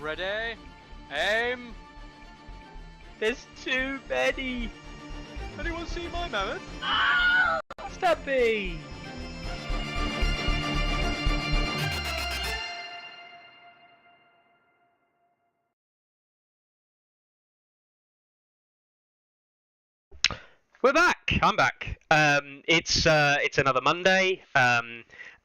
Ready? Aim! There's too many! Anyone see my mammoth? Stubby! We're back. I'm back. It's another Monday,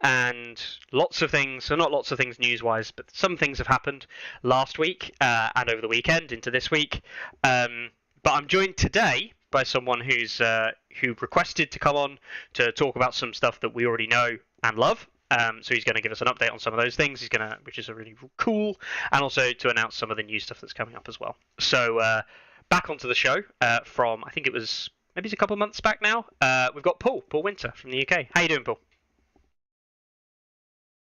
and lots of things. So not lots of things news-wise, but some things have happened last week and over the weekend into this week. But I'm joined today by someone who requested to come on to talk about some stuff that we already know and love. So he's going to give us an update on some of those things. Which is really cool, and also to announce some of the new stuff that's coming up as well. So back onto the show from I think it was. Maybe it's a couple of months back now. We've got Paul Winter from the UK. How you doing, Paul?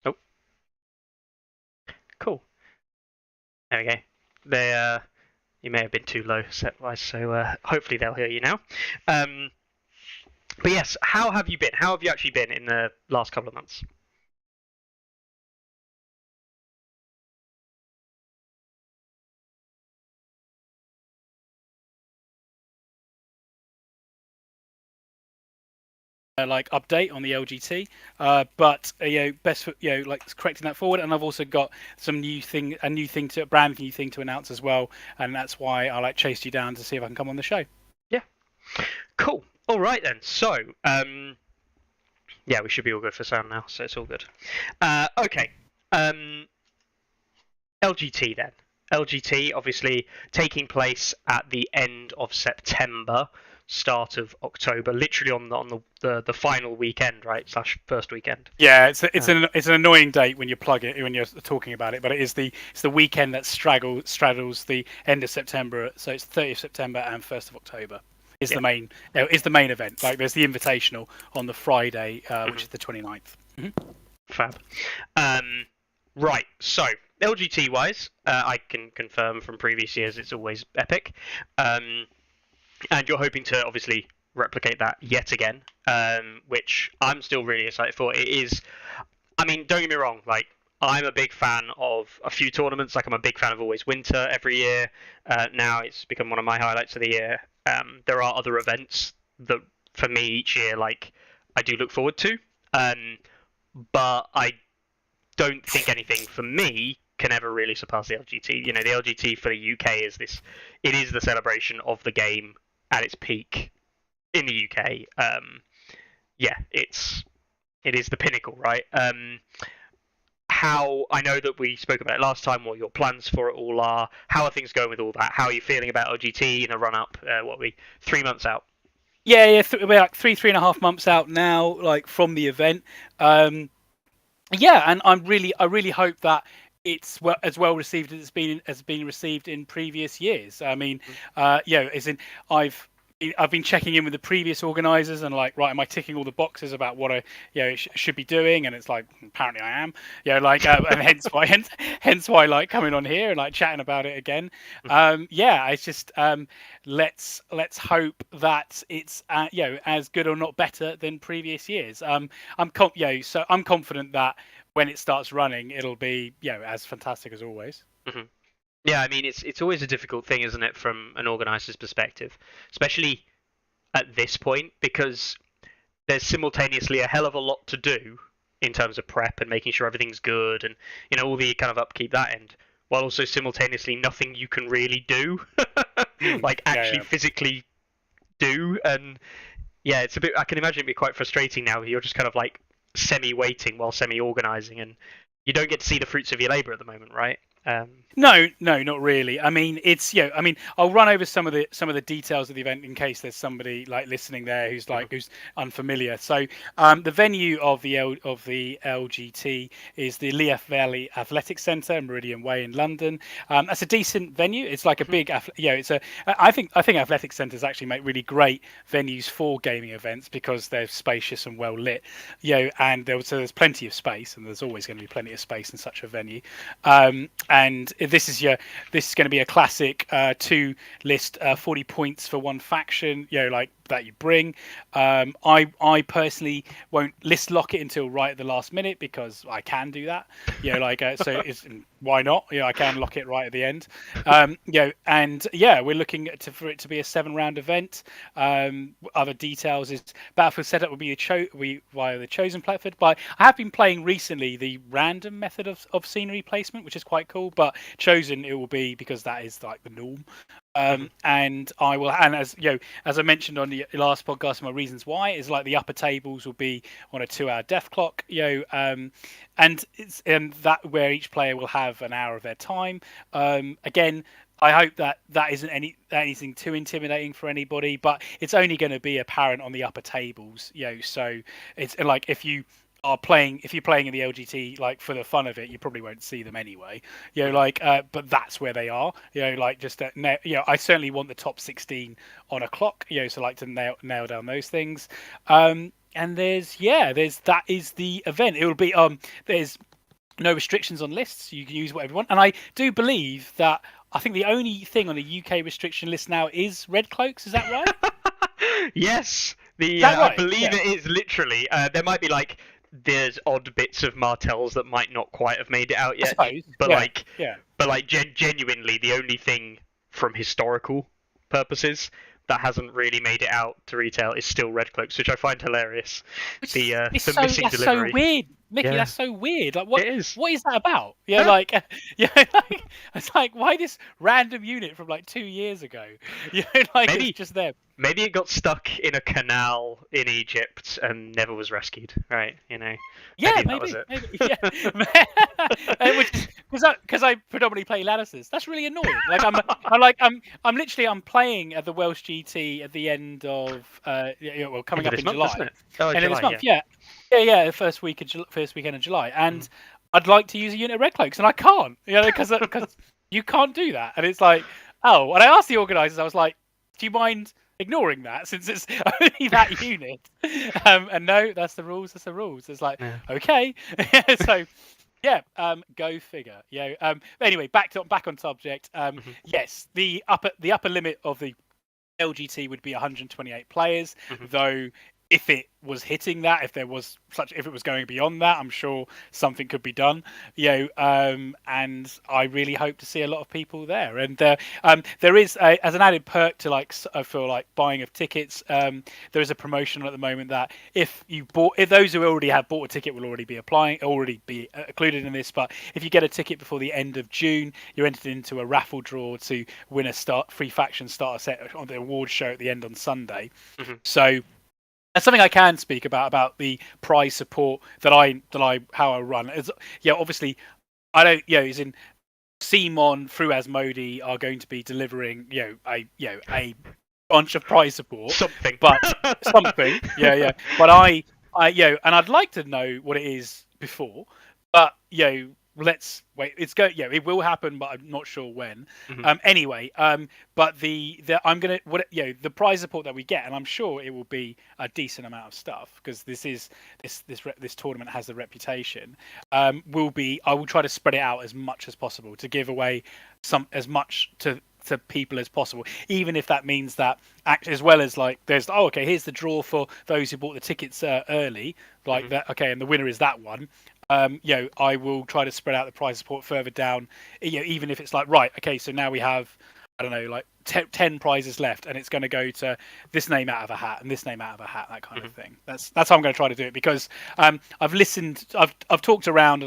Oh, cool. There we go. You may have been too low set-wise, so hopefully they'll hear you now. But yes, how have you been? How have you actually been in the last couple of months? Update on the LGT, but best correcting that forward. And I've also got some a brand new thing to announce as well, and that's why I chased you down to see if I can come on the show. Yeah, cool. All right then. So yeah, we should be all good for sound now, so it's all good. Okay. LGT then. LGT obviously taking place at the end of September. Start of October, literally on the final weekend, right? / first weekend. Yeah, it's an annoying date when you plug it when you're talking about it, but it's the weekend that straddles the end of September, so it's 30th September and 1st of October is the main event. There's the invitational on the Friday, which is the 29th. Mm-hmm. Fab. Right, so LGT wise, I can confirm from previous years it's always epic. And you're hoping to obviously replicate that yet again, which I'm still really excited for. It is, I mean, don't get me wrong, I'm a big fan of a few tournaments. I'm a big fan of Always Winter every year. Now it's become one of my highlights of the year. There are other events that, for me, each year, I do look forward to. But I don't think anything, for me, can ever really surpass the LGT. The LGT for the UK is the celebration of the game at its peak in the UK. Yeah, it is the pinnacle, right? How I know that we spoke about it last time, what your plans for it all are. How are things going with all that? How are you feeling about LGT in a run up? 3 months out? Yeah, we're 3.5 months out now, from the event. Yeah, and I really hope that it's as well received as it's been received in previous years. I mean, I've been checking in with the previous organisers and right, am I ticking all the boxes about what I should be doing? And it's apparently I am. And hence why coming on here and chatting about it again. It's just let's hope that it's as good or not better than previous years. I'm confident that when it starts running, it'll be as fantastic as always. Mm-hmm. Yeah, I mean it's always a difficult thing, isn't it, from an organiser's perspective, especially at this point, because there's simultaneously a hell of a lot to do in terms of prep and making sure everything's good and all the kind of upkeep that end, while also simultaneously nothing you can really do, physically do. And yeah, it's a bit. I can imagine it'd be quite frustrating now. You're just kind of semi-waiting while semi-organising, and you don't get to see the fruits of your labour at the moment, right? No, not really. I mean, it's I'll run over some of the details of the event in case there's somebody listening there who's who's unfamiliar. So the venue of the LGT is the Lea Valley Athletics Centre, Meridian Way in London. That's a decent venue. It's a big I think athletic centres actually make really great venues for gaming events because they're spacious and well lit. And there's plenty of space, and there's always going to be plenty of space in such a venue. And this is going to be a classic 2 list 40 points for one faction. you bring. I personally won't list lock it until right at the last minute because I can do that. So it's why not? I can lock it right at the end. And we're looking for it to be a 7-round event. Other details is battlefield setup will be via the chosen platform. But I have been playing recently the random method of scenery placement, which is quite cool. But chosen it will be because that is like the norm. And I will, and as as I mentioned on the last podcast, my reasons why is like the upper tables will be on a 2-hour death clock, and it's that where each player will have an hour of their time. Again, I hope that isn't anything too intimidating for anybody, but it's only going to be apparent on the upper tables, So it's like if you're playing in the LGT like for the fun of it, you probably won't see them anyway. But that's where they are. I certainly want the top 16 on a clock. So like to nail down those things. And that is the event. It will be there's no restrictions on lists. You can use whatever you want. And I do believe that I think the only thing on the UK restriction list now is red cloaks. Is that right? Yes. Right? I believe it is literally. There might be like there's odd bits of Martells that might not quite have made it out yet. But genuinely, the only thing from historical purposes that hasn't really made it out to retail is still red cloaks, which I find hilarious. The missing delivery. So weird, Mickey. Yeah. That's so weird. Like, what? It is. What is that about? It's like why this random unit from like 2 years ago? Maybe it's just there. Maybe it got stuck in a canal in Egypt and never was rescued. Right? Yeah, maybe. That was it. Because I predominantly play Lannisters. That's really annoying. Like I'm playing at the Welsh GT at the end of coming up in July. Isn't it? Oh, end July, of this month. Yeah. The first weekend of July, and I'd like to use a unit of red cloaks, and I can't. Because you can't do that, and it's like, oh. And I asked the organisers, I was like, do you mind ignoring that since it's only that unit? And no, that's the rules. That's the rules. It's like okay. So. Yeah, go figure. Anyway, back on subject. Yes, the upper limit of the LGT would be 128 players, though if it was hitting that, if it was going beyond that, I'm sure something could be done. And I really hope to see a lot of people there. And there is as an added perk to I feel like buying of tickets. There is a promotion at the moment that if those who already have bought a ticket will already be included in this. But if you get a ticket before the end of June, you're entered into a raffle draw to win a free faction starter set on the awards show at the end on Sunday. So. That's something I can speak about the prize support that I how I run. Obviously, I don't. As in, Simon through Asmodee are going to be delivering a bunch of prize support. Something. But But I and I'd like to know what it is before. But let's wait. It will happen, but I'm not sure when. Anyway, but the prize support that we get, and I'm sure it will be a decent amount of stuff because this tournament has the reputation. I will try to spread it out as much as possible to give away as much to people as possible, even if that means that as well as there's here's the draw for those who bought the tickets early, that, and the winner is that one. I will try to spread out the prize support further down, even if it's so now we have, 10 prizes left, and it's going to go to this name out of a hat and this name out of a hat, that kind of thing. That's how I'm going to try to do it, because I've listened, I've talked around,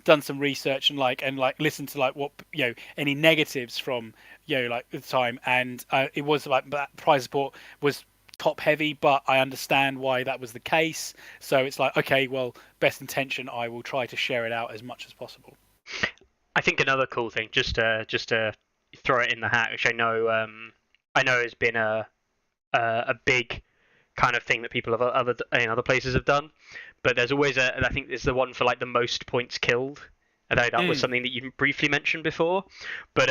done some research and listened to what any negatives from the time, and it was that prize support was top heavy, but I understand why that was the case. So it's best intention, I will try to share it out as much as possible. I think another cool thing, just to throw it in the hat, which I know has been a big kind of thing that people of other places have done, but there's always I think there's the one for the most points killed. I know that was something that you briefly mentioned before, but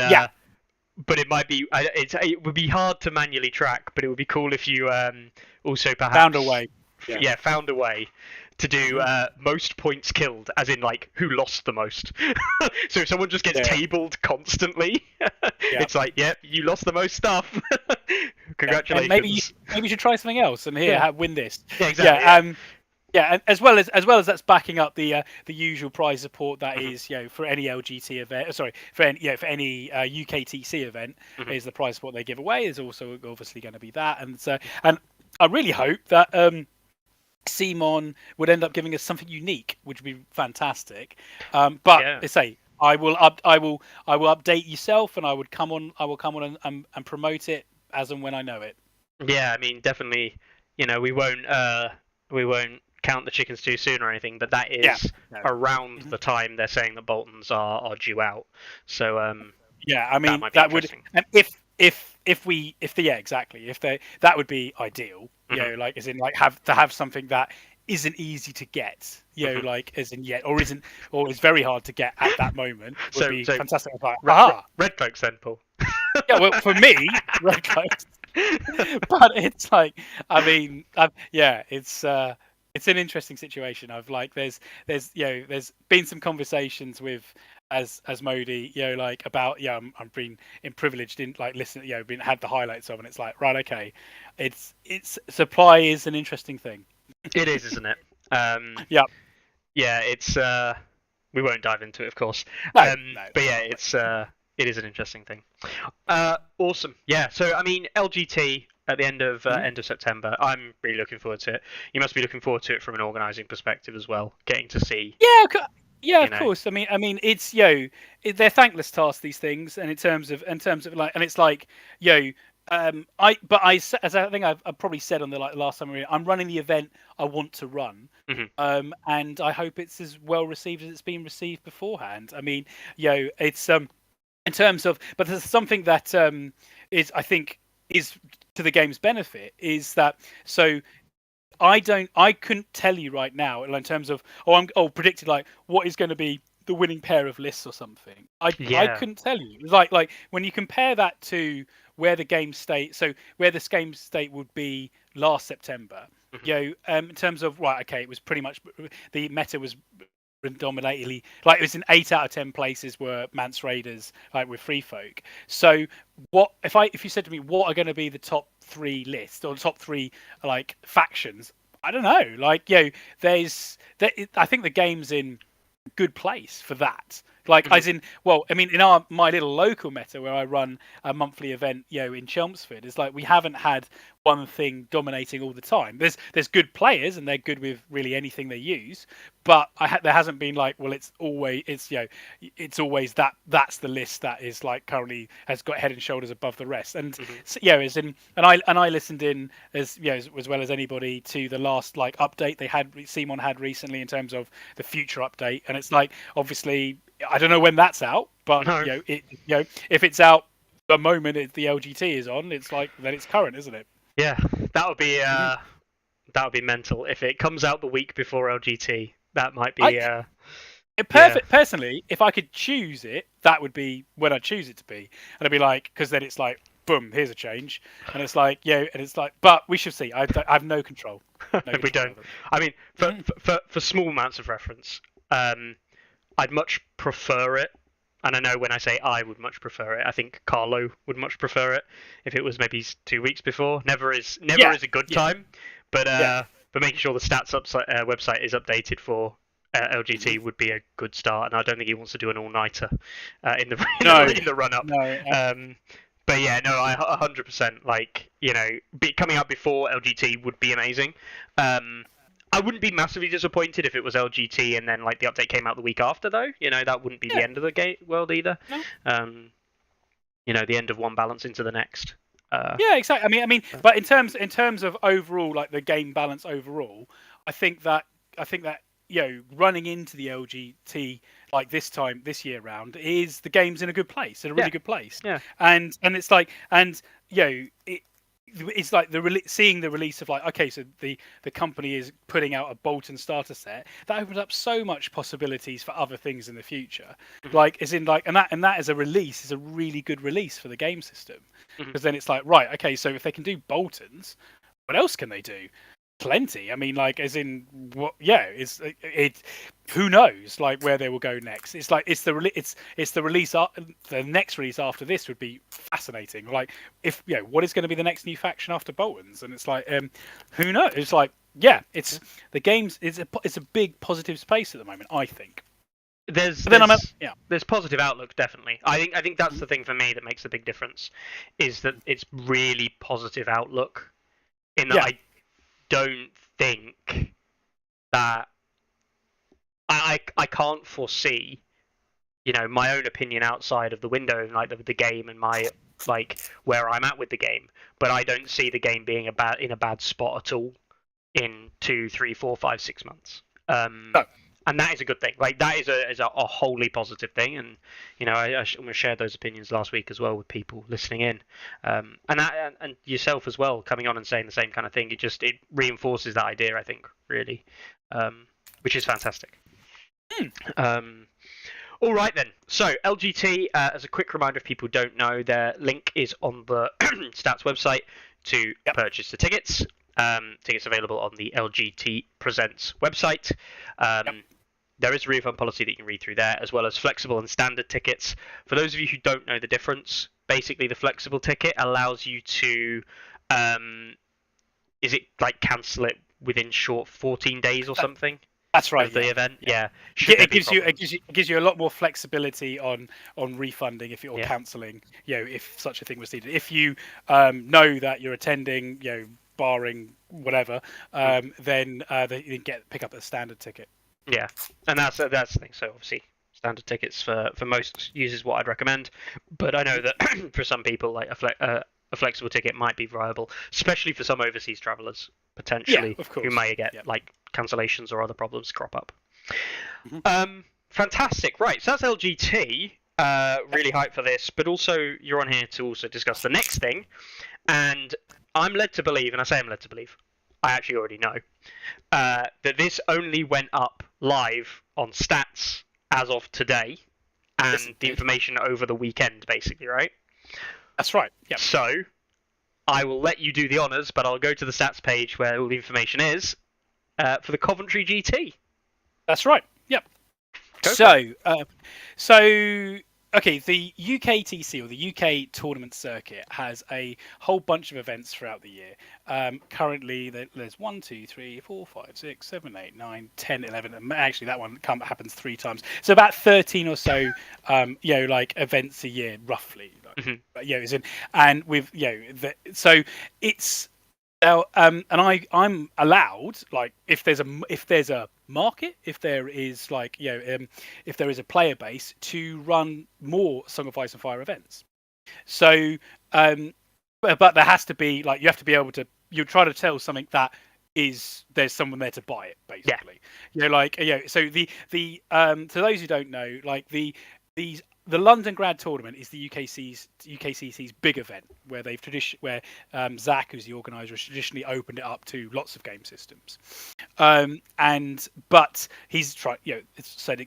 But it might be. It would be hard to manually track, but it would be cool if you also perhaps found a way. Found a way to do most points killed, as in who lost the most. So if someone just gets tabled constantly, it's you lost the most stuff. Congratulations. And maybe you should try something else. And here, win this. Yeah, exactly. And as well as that's backing up the usual prize support that is, for any LGT event. Sorry, for any UKTC event is the prize support they give away. Is also obviously going to be that, and I really hope that Simon would end up giving us something unique, which would be fantastic. But I say I will update yourself, and I will come on and promote it as and when I know it. Yeah, I mean, definitely. We won't count the chickens too soon or anything, but that is around the time they're saying that Boltons are due out. So I mean that would, and that would be ideal. Like as in like have something that isn't easy to get. Like as in or is very hard to get at that moment. Would be fantastic. Like, red cloaks then, Paul. Yeah, well, for me, red cloaks. But it's like, I mean, it's an interesting situation. I've like there's been some conversations with as Modi, like about I'm being privileged in like listen, been had the highlights of, and it's like right, okay, it's supply is an interesting thing. It is, isn't it? Yeah, it's we won't dive into it, of course. But yeah, it is an interesting thing. Awesome. Yeah. So I mean, LGT. At the end of September, I'm really looking forward to it. You must be looking forward to it from an organising perspective as well, getting to see. Of course. I mean, it's they're thankless tasks, these things, and in terms of like, and it's like as I think I've probably said on the last time I'm running the event I want to run, and I hope it's as well received as it's been received beforehand. I mean, it's in terms of, but there's something that is I think is to the game's benefit is that I couldn't tell you right now in terms of predicted like what is going to be the winning pair of lists or something. I couldn't tell you. It was like when you compare that to where the game state would be last September. In terms of it was pretty much the meta was predominantly like it was in 8 out of 10 places were Mance Raiders like with Free Folk. So what if you said to me what are going to be the top 3 lists or the top 3 like factions? I don't know. Like I think the game's in a good place for that. Like as in, I mean, in my little local meta where I run a monthly event, in Chelmsford, it's like we haven't had one thing dominating all the time. There's good players and they're good with really anything they use, but there hasn't been like, well, it's always that's the list that is like currently has got head and shoulders above the rest. And as in, and I listened in as well as anybody to the last like update Simon had recently in terms of the future update, and it's like obviously. I don't know when that's out, but if it's out the moment the LGT is on, it's like then it's current, isn't it? Yeah, that would be mental if it comes out the week before LGT. That might be perfect. Personally, if I could choose it, that would be when I choose it to be, and I'd be like, because then it's like, boom, here's a change, and it's like, and it's like, but we shall see. I have no control. We don't. I mean, for small amounts of reference. I'd much prefer it, and I know when I say I would much prefer it, I think Carlo would much prefer it if it was maybe 2 weeks before. Never is a good time, but making sure the stats website is updated for LGT would be a good start, and I don't think he wants to do an all-nighter in the run-up. No. But yeah, no, I 100% like coming out before LGT would be amazing. I wouldn't be massively disappointed if it was LGT and then like the update came out the week after, though. That wouldn't be the end of the world either. No. The end of one balance into the next. Yeah, exactly. I mean, but in terms of overall, like the game balance overall, I think that running into the LGT like this year round is the game's in a good place, in a really good place. Yeah. And it's like it's like seeing the release of like, okay, so the company is putting out a Bolton starter set that opens up so much possibilities for other things in the future. Like as in like and that as a release is a really good release for the game system, because then it's like, right, okay, so if they can do Boltons, what else can they do? plenty. I mean, like, as in what? Yeah, it. Who knows, like, where they will go next? It's like it's the release. The next release after this would be fascinating. Like, if what is going to be the next new faction after Bolton's? And it's like, who knows? It's like, yeah, it's the games. It's a big positive space at the moment, I think. There's positive outlook, definitely. I think that's the thing for me that makes a big difference, is that it's really positive outlook. In that I don't think that I can't foresee, my own opinion outside of the window, like the game and my where I'm at with the game. But I don't see the game being in a bad spot at all in 2, 3, 4, 5, 6 months. No. And that is a good thing. Like, that is a wholly positive thing. And I shared those opinions last week as well with people listening in, and yourself as well, coming on and saying the same kind of thing. It reinforces that idea, I think, really, which is fantastic. All right then. So LGT, as a quick reminder, if people don't know, their link is on the Stats website to purchase the tickets. Tickets available on the LGT Presents website. There is a refund policy that you can read through there, as well as flexible and standard tickets. For those of you who don't know the difference, basically the flexible ticket allows you to, cancel it within 14 days or something? That's right. Of the event, yeah. It gives you a lot more flexibility on refunding if you're cancelling. If such a thing was needed. If you know that you're attending, barring whatever, then you pick up a standard ticket. Yeah, and that's the thing. So obviously, standard tickets for most users what I'd recommend. But I know that for some people, like a flexible ticket might be viable, especially for some overseas travellers potentially who may get cancellations or other problems crop up. Fantastic, right? So that's LGT. Really hyped for this, but also you're on here to also discuss the next thing, and I'm led to believe, and I say I'm led to believe, I actually already know, that this only went up live on Stats as of today, and the information over the weekend, basically, right? That's right. Yeah. So I will let you do the honours, but I'll go to the Stats page where all the information is for the Coventry GT. That's right. Yep. Okay, the UKTC, or the UK Tournament Circuit, has a whole bunch of events throughout the year. Currently, there's 1, 2, 3, 4, 5, 6, 7, 8, 9, 10, 11. Actually, that one happens 3 times. So about 13 or so, events a year, roughly. And with so it's. And I'm allowed, if there's a market, if there is if there is a player base, to run more Song of Ice and Fire events. So but there has to be you have to be able to, you try to tell something that there's someone there to buy it, basically. So to those who don't know, the London Grad Tournament is the UKCC's big event, where Zach, who's the organizer, has traditionally opened it up to lots of game systems. But he's tried, it said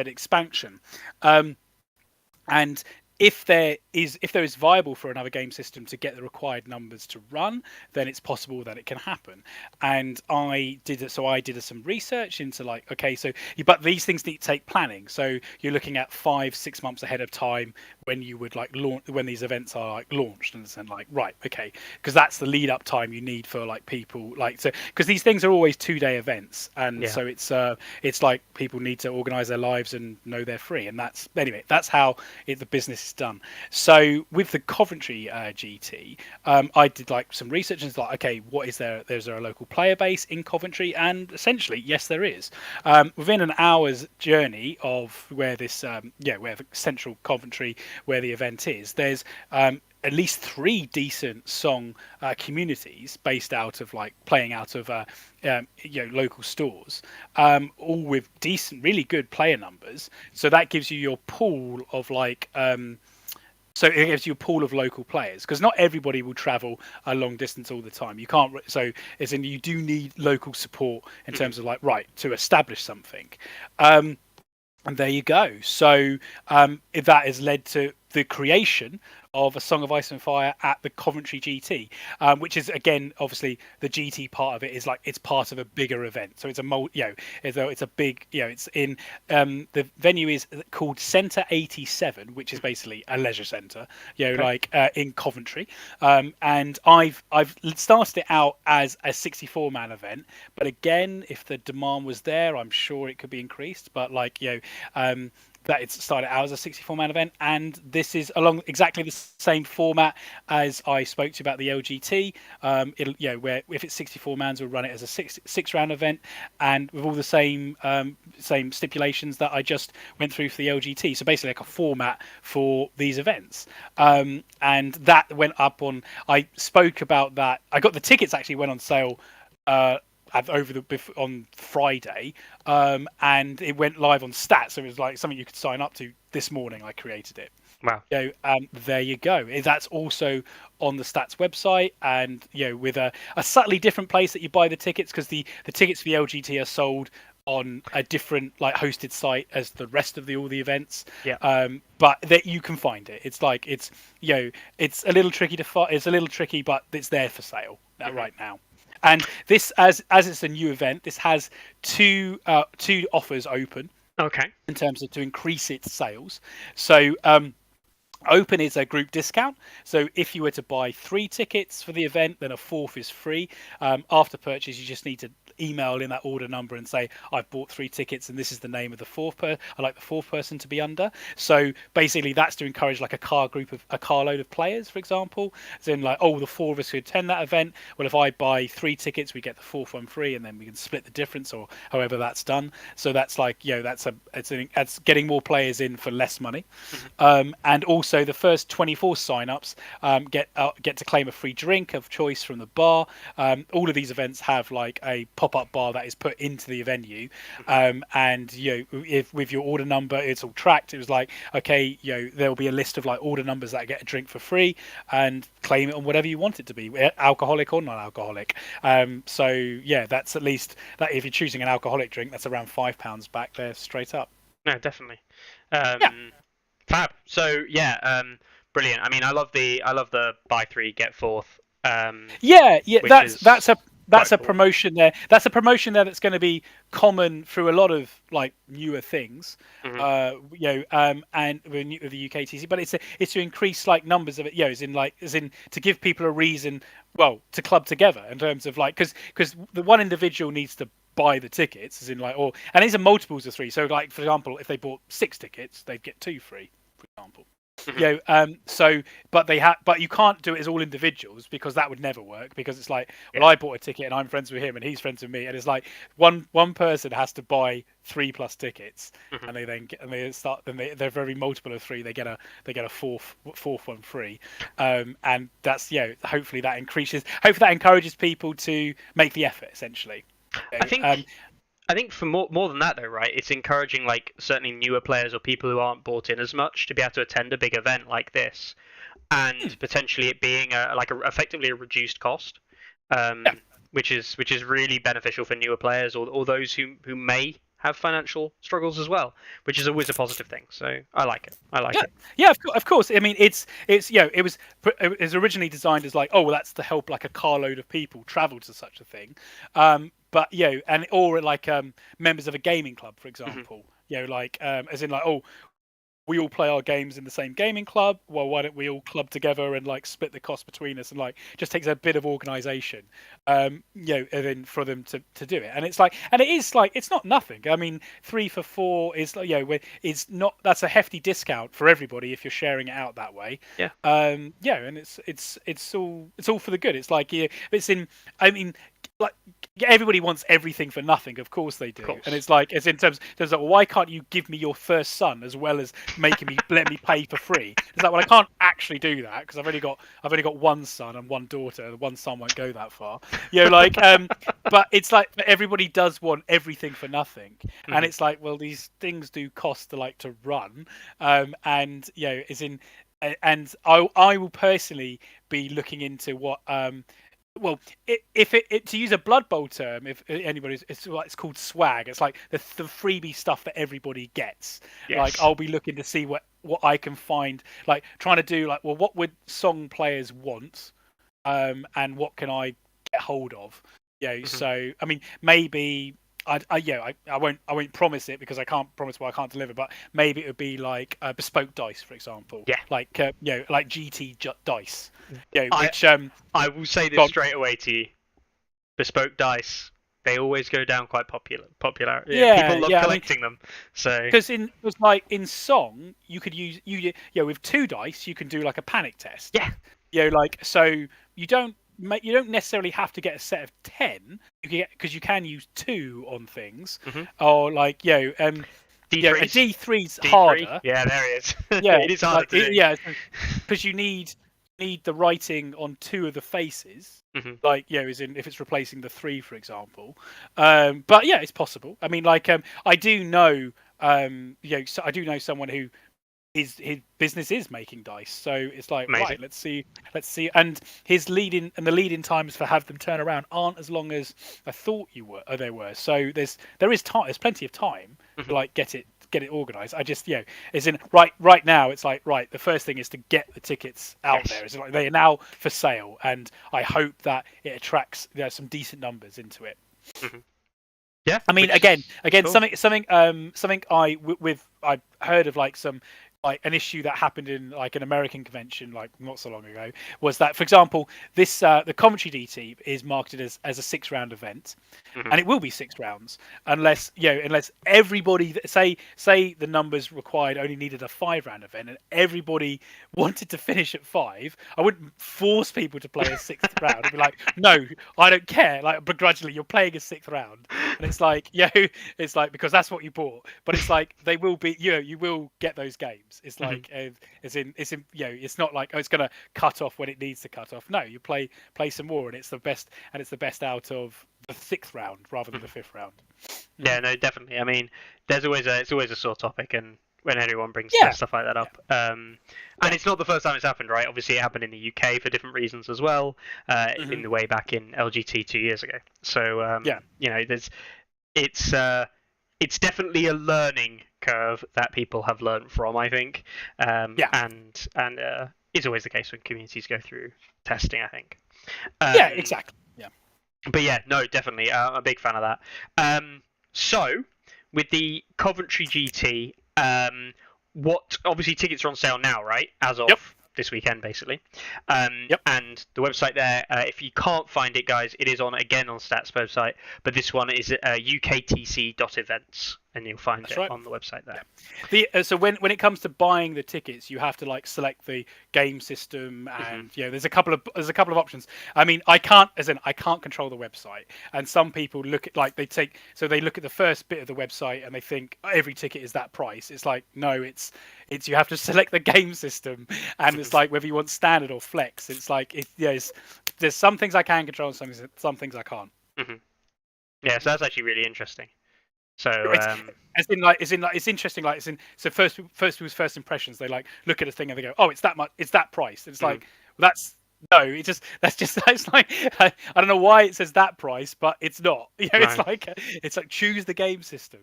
expansion, and if there is viable for another game system to get the required numbers to run, then it's possible that it can happen. And I did some research into but these things need to take planning. So you're looking at 5-6 months ahead of time when you would launch, when these events are launched, and then right, okay, because that's the lead up time you need for people because these things are always 2-day events, and so it's people need to organize their lives and know they're free, and that's how the business is done. So with the Coventry GT, I did some research, and it's okay, what is there? There's a local player base in Coventry, and essentially, yes, there is. Within an hour's journey of where this, where the central Coventry, where the event is, there's at least 3 decent song communities based out of playing out of local stores, all with decent, really good player numbers. So that gives you your pool of so it gives you a pool of local players, because not everybody will travel a long distance all the time. You can't. So you do need local support in terms of to establish something. And there you go. So that has led to the creation of a Song of Ice and Fire at the Coventry GT, which is again obviously the GT part of it is like it's part of a bigger event. So it's it's a big it's in the venue is called Centre 87, which is basically a leisure centre, in Coventry. And I've started it out as a 64-man event, but again, if the demand was there, I'm sure it could be increased. But that it's started out as a 64-man event, and this is along exactly the same format as I spoke to about the LGT. Where if it's 64 mans, we'll run it as a six-round event, and with all the same stipulations that I just went through for the LGT. So basically, like a format for these events, and that went up on. I spoke about that. I got the tickets actually went on sale. On Friday, and it went live on Stats. So it was like something you could sign up to this morning. I created it. Wow. There you go. That's also on the Stats website, and with a slightly different place that you buy the tickets, because the tickets for the LGT are sold on a different hosted site as the rest of all the events. Yeah. But that you can find it. It's like it's a little tricky to find. It's a little tricky, but it's there for sale right now. And this, as it's a new event, this has two offers open. Okay. In terms of to increase its sales. So open is a group discount. So if you were to buy 3 tickets for the event, then a 4th is free. After purchase, you just need to email in that order number and say, I've bought 3 tickets and this is the name of the 4th person. I like the 4th person to be under. So basically that's to encourage like a carload of players, for example. As in like, the 4 of us who attend that event. Well, if I buy 3 tickets, we get the 4th one free, and then we can split the difference, or however that's done. So that's like, it's getting more players in for less money. And also the first 24 sign-ups get to claim a free drink of choice from the bar. All of these events have like a pop-up bar that is put into the venue, and if with your order number, it's all tracked. It was like, okay, there'll be a list of like order numbers that get a drink for free, and claim it on whatever you want it to be, alcoholic or non-alcoholic. That's at least that. If you're choosing an alcoholic drink, that's around £5 back there straight up. No, definitely. Fab. So brilliant. I mean, I love the buy 3 get 4th. That's a promotion there. That's a promotion there that's going to be common through a lot of like newer things, and with the UKTC. But it's to increase like numbers of it, as in to give people a reason, to club together in terms of like because the one individual needs to buy the tickets, as in like, and these are multiples of 3. So like for example, if they bought 6 tickets, they'd get 2 free, for example. But you can't do it as all individuals, because that would never work, because it's like, I bought a ticket and I'm friends with him and he's friends with me, and it's like one person has to buy 3+ tickets, and they're very multiple of 3. They get a fourth one free, and that's hopefully that encourages people to make the effort essentially. I think for more than that though, right? It's encouraging like certainly newer players or people who aren't bought in as much to be able to attend a big event like this, and potentially it being effectively a reduced cost, which is really beneficial for newer players or those who may have financial struggles as well, which is always a positive thing. So I like it. Yeah, of course. I mean, it was originally designed as like, that's to help like a carload of people travel to such a thing. But or like members of a gaming club, for example. As in like, we all play our games in the same gaming club. Well, why don't we all club together and like split the cost between us, and like just takes a bit of organisation, and then for them to do it. And it's like, and it is like, it's not nothing. I mean, 3 for 4 is like, it's not. That's a hefty discount for everybody if you're sharing it out that way. Yeah. And it's all for the good. It's like it's in. I mean, like everybody wants everything for nothing, of course they do, and it's like it's in terms of why can't you give me your first son as well as making me let me pay for free? It's like, well, I can't actually do that because I've only got one son and one daughter. One son won't go that far, but it's like everybody does want everything for nothing, and it's like, well, these things do cost to run, and is in, and I will personally be looking into what well, if to use a Blood Bowl term, if anybody's, it's called swag. It's like the freebie stuff that everybody gets. Yes. Like I'll be looking to see what I can find, like trying to do like, well, what would song players want, and what can I get hold of? So I mean, maybe I won't promise it because I can't promise what I can't deliver. But maybe it would be like bespoke dice, for example. Yeah. Like like GT dice. Which I will say this straight away to you: bespoke dice. They always go down quite popular. People love collecting them. So because like in Song, you could use with 2 dice, you can do like a panic test. Yeah. Like so you don't necessarily have to get a set of 10. You can because you can use 2 on things, or like D3's, a D3's harder. Yeah, there it is. Yeah, it is harder to do. Yeah, because you need the writing on 2 of the faces. Like as in if it's replacing the 3, for example. But yeah, it's possible. I mean, like I do know so I do know someone who his business is making dice, so it's like Amazing. Right, let's see, and his lead-in times for have them turn around aren't as long as I thought they were. So there's plenty of time to like get it organized. I just as in right now it's like the first thing is to get the tickets out there. It's like they are now for sale, and I hope that it attracts some decent numbers into it. Yeah, I mean, again, cool. something I heard of like some like an issue that happened in like an American convention like not so long ago was that, for example, this the Coventry GT is marketed as a 6-round event, and it will be 6 rounds unless everybody say the numbers required only needed a 5-round event and everybody wanted to finish at 5. I wouldn't force people to play a 6th round. I'd be like, no, I don't care. Like begrudgingly, you're playing a 6th round, and it's like it's like because that's what you bought. But it's like they will be you will get those games. It's like it's not like it's gonna cut off when it needs to cut off. No, you play some more, and it's the best out of the 6th round rather than the 5th round. Yeah, no, definitely. I mean, it's always a sore topic, and when anyone brings stuff like that up, and it's not the first time it's happened, right? Obviously, it happened in the UK for different reasons as well, in the way back in LGT 2 years ago. So it's definitely a learning curve that people have learned from, I think. And it's always the case when communities go through testing, I think. Exactly. Yeah. But yeah, no, definitely. I'm a big fan of that. So, with the Coventry GT, obviously tickets are on sale now, right? As of this weekend, basically. And the website there, if you can't find it, guys, it is on Stats website, but this one is uktc.events, and you'll find it on the website there. So when it comes to buying the tickets, you have to like select the game system, and there's a couple of options. I mean, I can't control the website, and some people look at like they look at the first bit of the website and they think every ticket is that price. It's like no, it's you have to select the game system, and it's like whether you want standard or flex. It's like there's some things I can control, and some things I can't. Yeah, so that's actually really interesting. So it's interesting. So first impressions. They like look at a thing and they go, oh, it's that much, it's that price. And it's like that's like I don't know why it says that price, but it's not. It's like choose the game system.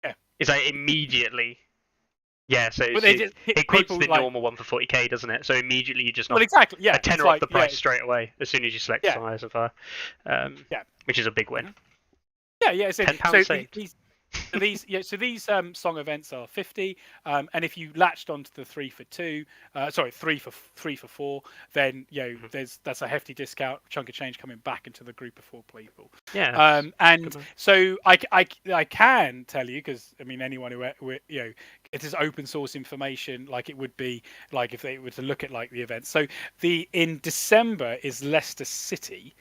Yeah, it's like immediately. Yeah, so it quotes the normal one for 40k, doesn't it? So immediately you just knock a tenner off the price straight away as soon as you select Fires of Fire, which is a big win. Yeah. £10 saved. These song events are 50, and if you latched onto the 3 for 4, then that's a hefty discount, chunk of change coming back into the group of 4 people. Yeah. And so I can tell you, because I mean anyone who it is open source information, like it would be like if they were to look at like the events. So in December is Leicester City.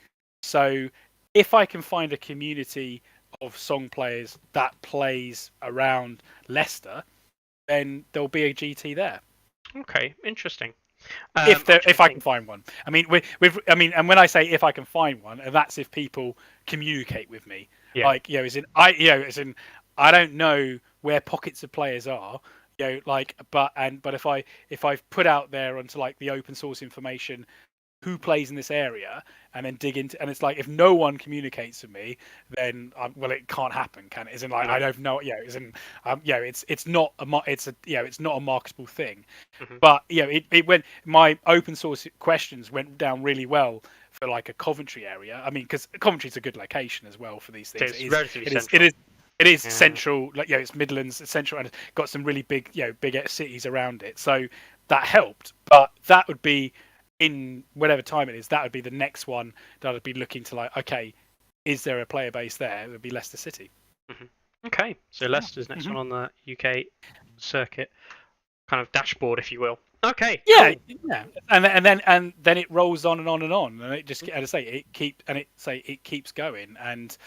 So if I can find a community of song players that plays around Leicester, then there'll be a GT there. Okay, interesting. If I can find one, I mean, and when I say if I can find one, and that's if people communicate with me, like as in I don't know where pockets of players are, but if I've put out there onto like the open source information who plays in this area, and then dig into. And it's like if no one communicates with me, then well, it can't happen, can it? Isn't like I don't know. It's not it's not a marketable thing. But it went. My open source questions went down really well for like a Coventry area. I mean, because Coventry's a good location as well for these things. It's relatively central. It is central, like it's Midlands, it's central, and it's got some really big, big cities around it. So that helped. But that would be in whatever time it is. That would be the next one that I'd be looking to like. Okay, is there a player base there? It would be Leicester City. Okay, so Leicester's next one on the UK circuit, kind of dashboard, if you will. Okay. Yeah, cool. Yeah, and then it rolls on and on and on, and it just, as I say, it keeps going, and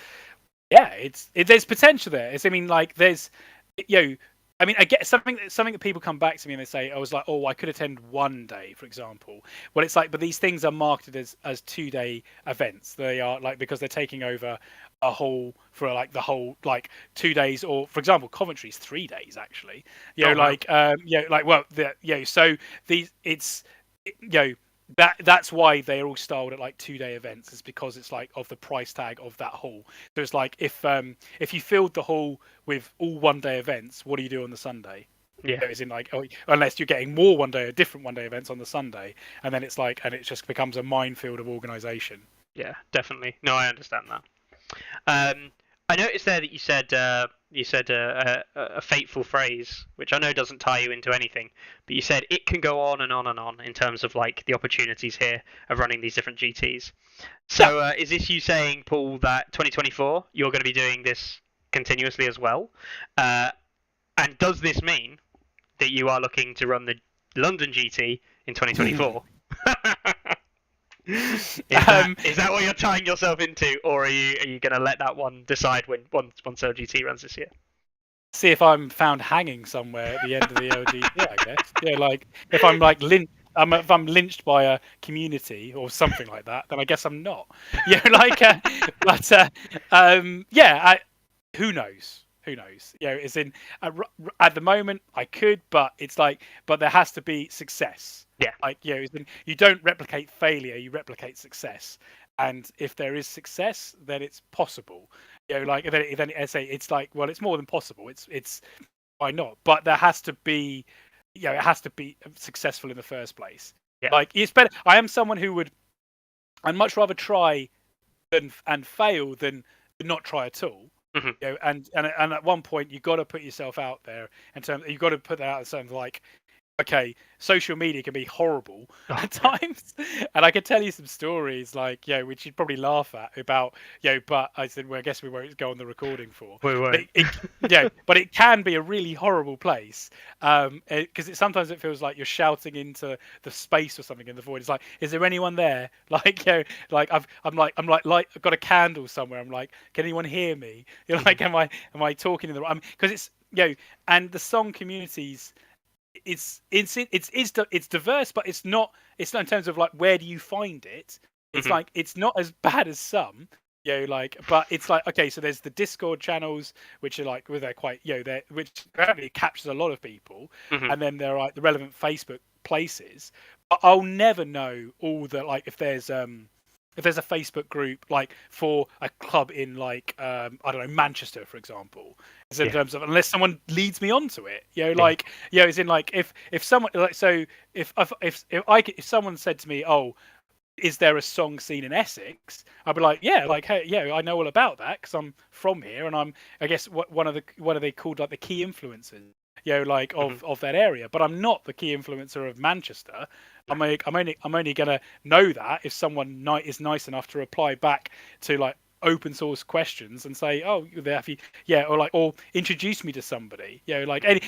yeah, there's potential there. I mean, like there's, I mean, I get something that people come back to me and they say, I was like, oh, I could attend one day, for example. Well, it's like, but these things are marketed as 2-day events. They are like, because they're taking over a whole for like the whole like 2 days, or for example, Coventry's 3 days actually. So that's why they're all styled at like 2-day events, is because it's like of the price tag of that hall. So it's like if you filled the hall with all 1-day events, what do you do on the Sunday? Yeah, it's in like, unless you're getting more different 1-day events on the Sunday, and then it's like, and it just becomes a minefield of organisation. Yeah, definitely. No, I understand that. I noticed there that you said a fateful phrase, which I know doesn't tie you into anything, but you said it can go on and on and on in terms of like the opportunities here of running these different GTs. So is this you saying, Paul, that 2024 you're going to be doing this continuously as well? And does this mean that you are looking to run the London GT in 2024? Is that what you're tying yourself into, or are you going to let that one decide once LGT runs this year? See if I'm found hanging somewhere at the end of the LGT, I guess. Yeah, like if I'm like if I'm lynched by a community or something like that, then I guess I'm not. Who knows? Who knows? It's in at the moment I could, but it's like, but there has to be success. Yeah. Like, you don't replicate failure, you replicate success. And if there is success, then it's possible. Then I say it's like, well, it's more than possible. It's why not? But there has to be, it has to be successful in the first place. Yeah. Like it's better. I am someone who I'd much rather try and fail than not try at all. Mm-hmm. And at one point you got to put yourself out there in terms. You got to put that out in terms of like, okay, social media can be horrible at times, and I could tell you some stories like, which you'd probably laugh at about, but I said, well, I guess we won't go on the recording for. We won't. But it can be a really horrible place, because sometimes it feels like you're shouting into the space or something in the void. It's like, is there anyone there? Like, like I've got a candle somewhere. I'm like, can anyone hear me? Like, am I talking in the right? Because it's and the song communities. It's diverse, but it's not in terms of like, where do you find it? It's like, it's not as bad as some, but it's like, okay, so there's the Discord channels, which are like, where they're quite, which apparently captures a lot of people, and then there are like the relevant Facebook places. But I'll never know all the, like, if there's a Facebook group like for a club in like I don't know, Manchester, for example, in terms of, unless someone leads me onto it, as in like, if someone like, so if someone said to me, oh, is there a song scene in Essex? I'd be like, hey, I know all about that because I'm from here, and I'm, I guess, what are they called, like the key influencers, of that area. But I'm not the key influencer of Manchester. I'm only gonna know that if someone is nice enough to reply back to like open source questions and say, oh, or introduce me to somebody.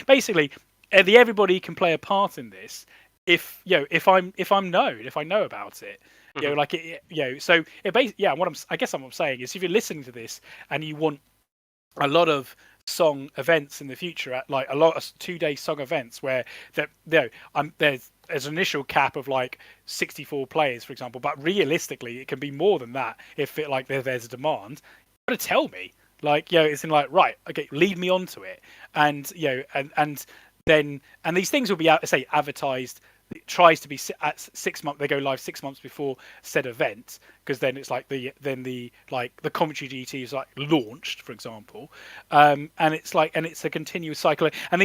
Basically, everybody can play a part in this. If I'm known, if I know about it, So I guess what I'm saying is, if you're listening to this and you want a lot of song events in the future, at like a lot of 2-day song events where there's an initial cap of like 64 players, for example, but realistically it can be more than that if there's a demand. You gotta tell me, it's in like, right, okay, lead me onto it, and and these things will be advertised it tries to be at 6 months. They go live 6 months before said event, because then it's like the Coventry GT is like launched, for example, and it's a continuous cycle. And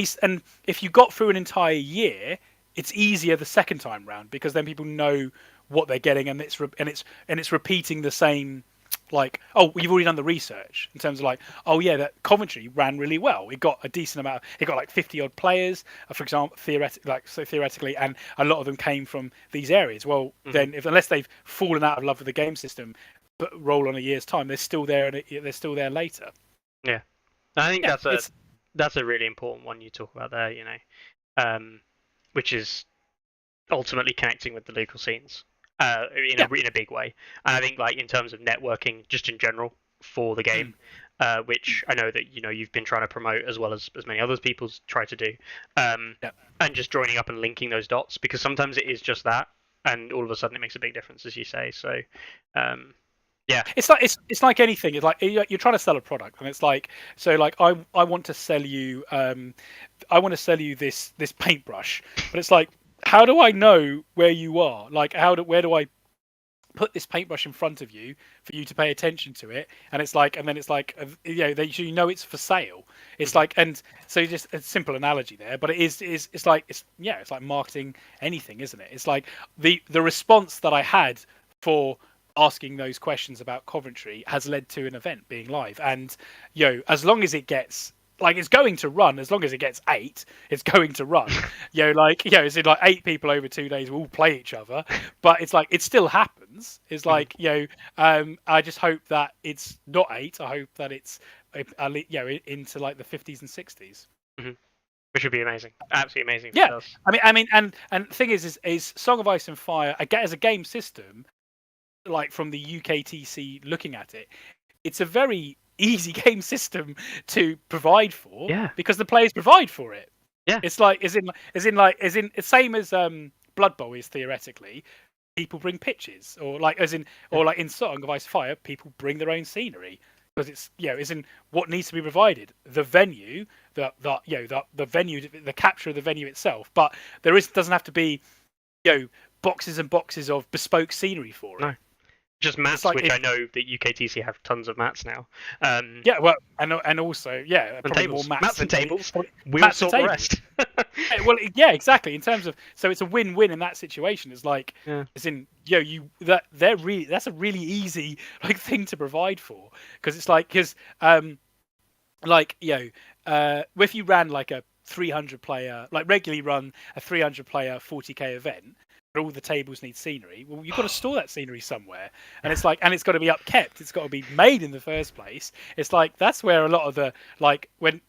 if you got through an entire year, it's easier the second time round, because then people know what they're getting, and it's repeating the same. Like, oh, you've already done the research in terms of like, oh yeah, that Coventry ran really well. It got a decent amount. It got like 50 odd players, for example, theoretically, and a lot of them came from these areas. Well, then unless they've fallen out of love with the game system, but roll on a year's time, they're still there, and they're still there later. Yeah, I think that's a really important one you talk about there. You know, which is ultimately connecting with the local scenes. In a big way, and I think like in terms of networking, just in general for the game, which I know that you've been trying to promote as well as many other people try to do, and just joining up and linking those dots, because sometimes it is just that, and all of a sudden it makes a big difference, as you say. So, yeah, it's like anything. It's like you're trying to sell a product, and it's like I want to sell you this paintbrush, but it's like, how do I know where you are? Like, where do I put this paintbrush in front of you for you to pay attention to it? And it's like, it's for sale. It's like, and so just a simple analogy there, but it's like marketing anything, isn't it? It's like the response that I had for asking those questions about Coventry has led to an event being live, and as long as it gets. Like, it's going to run as long as it gets 8. It's going to run. It's like 8 people over 2 days will all play each other, but it's like it still happens. It's like I just hope that it's not 8. I hope that it's into like the 50s and 60s. Which would be amazing, absolutely amazing. Yeah, I mean, and the thing is Song of Ice and Fire as a game system, like from the UKTC looking at it, it's a very easy game system to provide for, because the players provide for it. It's like it's same as Blood Bowl is theoretically. People bring pitches, or in Song of Ice and Fire, people bring their own scenery, because it's what needs to be provided: the venue, the venue, the capture of the venue itself. But doesn't have to be boxes and boxes of bespoke scenery for it. No. Just mats, which I know that UKTC have tons of mats now. Well, and also, probably tables. more Mats and tables. We'll sort the rest. Well, yeah, exactly. In terms of, so it's a win-win in that situation. It's like, as in, that's a really easy thing to provide for, because it's like, if you ran like a 300 player, regularly run a 300 player 40k event, all the tables need scenery. Well, you've got to store that scenery somewhere, and it's got to be upkept. It's got to be made in the first place. It's like that's where a lot of the when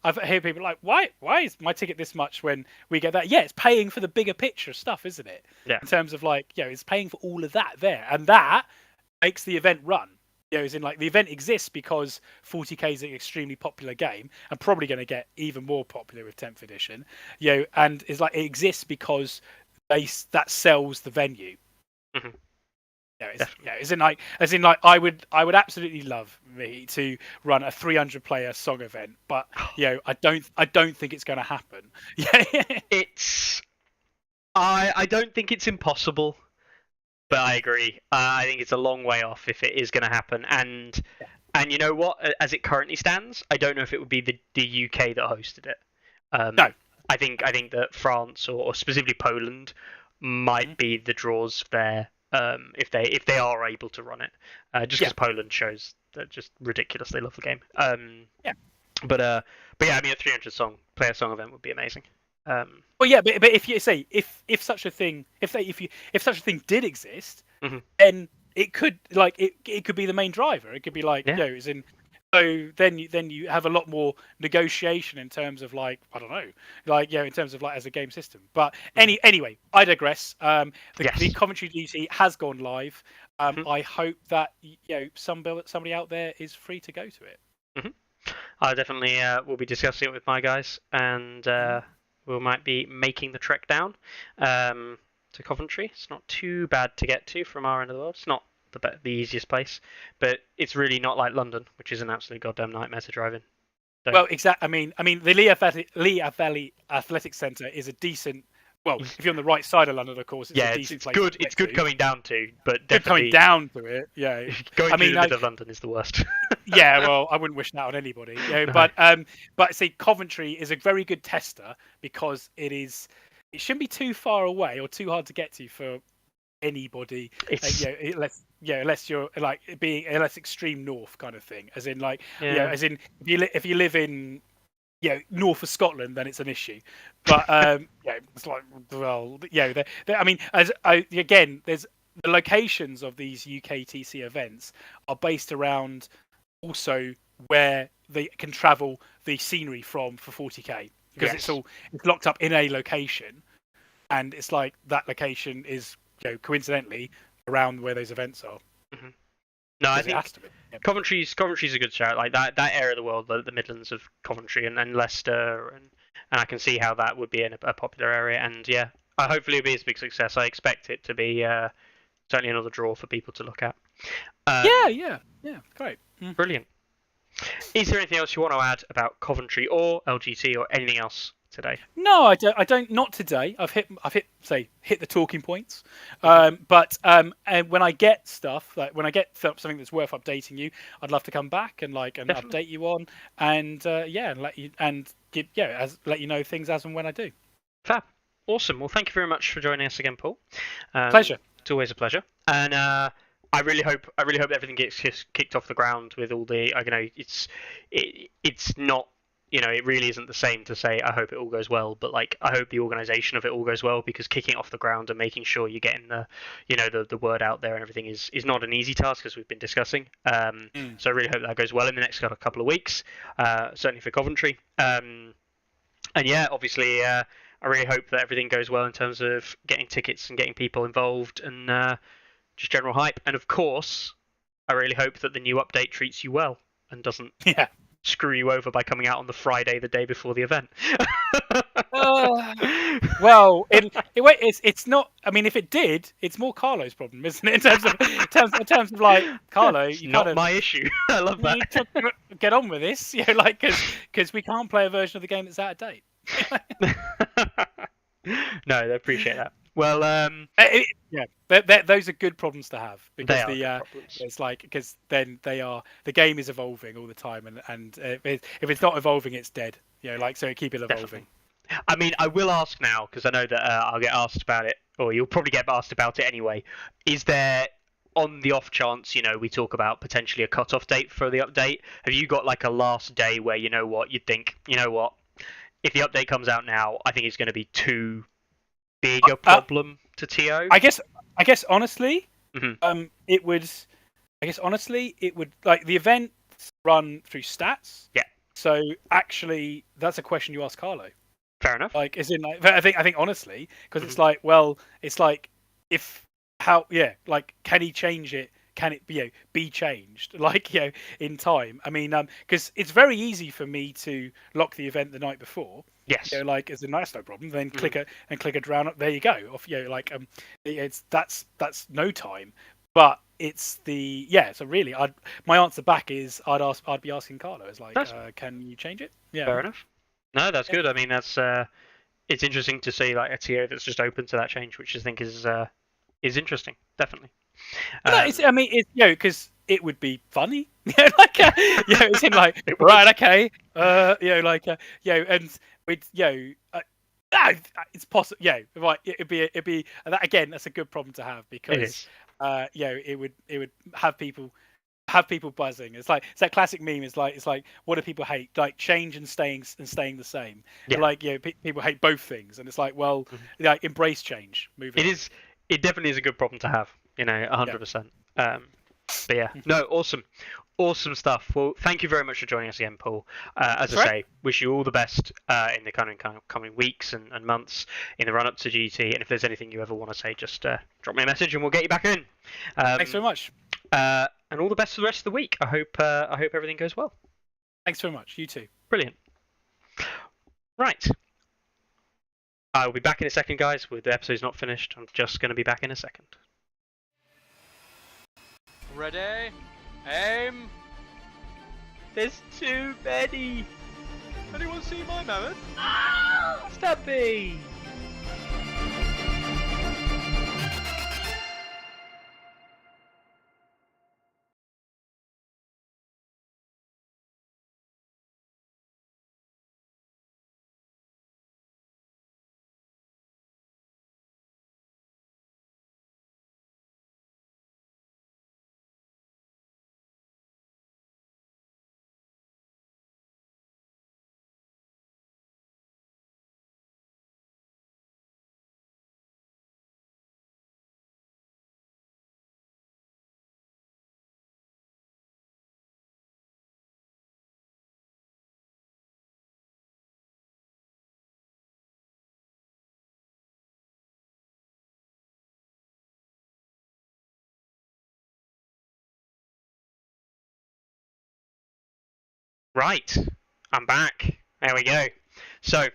I've heard people like, why is my ticket this much when we get that? Yeah, it's paying for the bigger picture stuff, isn't it? Yeah. In terms of it's paying for all of that there, and that makes the event run. As in the event exists because 40k is an extremely popular game, and probably going to get even more popular with 10th edition. And it's like it exists because that sells the venue. As in I would absolutely love me to run a 300 player Song event, but I don't think it's going to happen. I don't think it's impossible, but I agree. I think it's a long way off if it is going to happen, and you know what? As it currently stands, I don't know if it would be the UK that hosted it. No. I think that France or specifically Poland might be the draws there, if they are able to run it, just because Poland shows that just ridiculous they love the game. But yeah, I mean, a 300 player song event would be amazing. Well, yeah, but if you say if such a thing if such a thing did exist, then it could it could be the main driver. It could be as in. So then you have a lot more negotiation in terms of I don't know, in terms of as a game system. But anyway, I digress. The Coventry GT has gone live. I hope that somebody out there is free to go to it. I definitely will be discussing it with my guys, and we might be making the trek down to Coventry. It's not too bad to get to from our end of the world. It's not the easiest place, but it's really not like London, which is an absolute goddamn nightmare to drive in. So. Well, exactly. I mean, the Lee Valley Athletic Centre is a decent Well, if you're on the right side of London, of course, it's a decent place. Good. To It's good to. coming down to, but Good definitely coming down to it. Yeah. going I through mean, the middle of London is the worst. yeah. Well, I wouldn't wish that on anybody. Yeah, No. but see, Coventry is a very good tester because it shouldn't be too far away or too hard to get to for anybody. It's Unless you're like being less extreme north kind of thing, as in like yeah. as in if you live in north of Scotland, then it's an issue. But it's like, well, I mean, again, there's the locations of these UKTC events are based around also where they can travel the scenery from for 40k, because it's locked up in a location, and it's like that location is coincidentally around where those events are. Mm-hmm. No, I think it has to be. Yeah. Coventry's a good shout. Like that area of the world, the Midlands of Coventry and Leicester, and I can see how that would be in a popular area. And yeah, hopefully it'll be a big success. I expect it to be certainly another draw for people to look at. Yeah, great. Brilliant. Is there anything else you want to add about Coventry or LGT or anything else today? No, I don't. Not today. I've hit the talking points. But when I get stuff, like when I get something that's worth updating you, I'd love to come back and update you on, and let you know things as and when I do. Fab. Awesome. Well, thank you very much for joining us again, Paul. Pleasure. It's always a pleasure. And I really hope everything gets kicked off the ground with all the. It's not. It really isn't the same to say I hope it all goes well, but like I hope the organisation of it all goes well, because kicking it off the ground and making sure you're getting the word out there and everything is not an easy task, as we've been discussing. So I really hope that goes well in the next couple of weeks, certainly for Coventry. And yeah, obviously I really hope that everything goes well in terms of getting tickets and getting people involved and just general hype. And of course, I really hope that the new update treats you well and doesn't screw you over by coming out on the Friday, the day before the event. Well, it's not. I mean, if it did, it's more Carlo's problem, isn't it? In terms of like Carlo, It's not my issue. I love that. You need to get on with this, because we can't play a version of the game that's out of date. No, I appreciate that. Well, those are good problems to have, because it's like, because then the game is evolving all the time, and if it's not evolving, it's dead. So keep it evolving. Definitely. I mean, I will ask now, because I know that I'll get asked about it, or you'll probably get asked about it anyway. Is there, on the off chance, we talk about potentially a cut-off date for the update, have you got like a last day where you'd think, if the update comes out now, I think it's going to be too big a problem to TO? I guess honestly, mm-hmm. it would like the events run through stats. Yeah. So actually, that's a question you ask Carlo. Fair enough. Like, as in, like, I think honestly, because it's like, can he change it? Can it be changed? In time. I mean, because it's very easy for me to lock the event the night before. Yes. As in, that's no problem. Then click a drown up. There you go. Off. That's no time. But it's So really, my answer back is I'd be asking Carlo. It's like, can you change it? Yeah. Fair enough. No, that's good. I mean, that's it's interesting to see like a TO that's just open to that change, which I think is interesting. Definitely. Because it would be funny. It's in like right, okay, and we'd it's possible. Right, it'd be that again. That's a good problem to have, because it would have people buzzing. It's that classic meme. It's like what do people hate? Like change and staying the same. Yeah. People hate both things, and it's like, well, embrace change. It definitely is a good problem to have. 100%. But yeah, no, awesome stuff. Well, thank you very much for joining us again, Paul. As I say, wish you all the best in the coming weeks and months in the run up to GT. And if there's anything you ever want to say, just drop me a message and we'll get you back in. Thanks very much. And all the best for the rest of the week. I hope everything goes well. Thanks very much. You too. Brilliant. Right. I'll be back in a second, guys. The episode's not finished. I'm just going to be back in a second. Ready? Aim! There's too many! Anyone see my mammoth? Stubby! Right, I'm back. There we go. So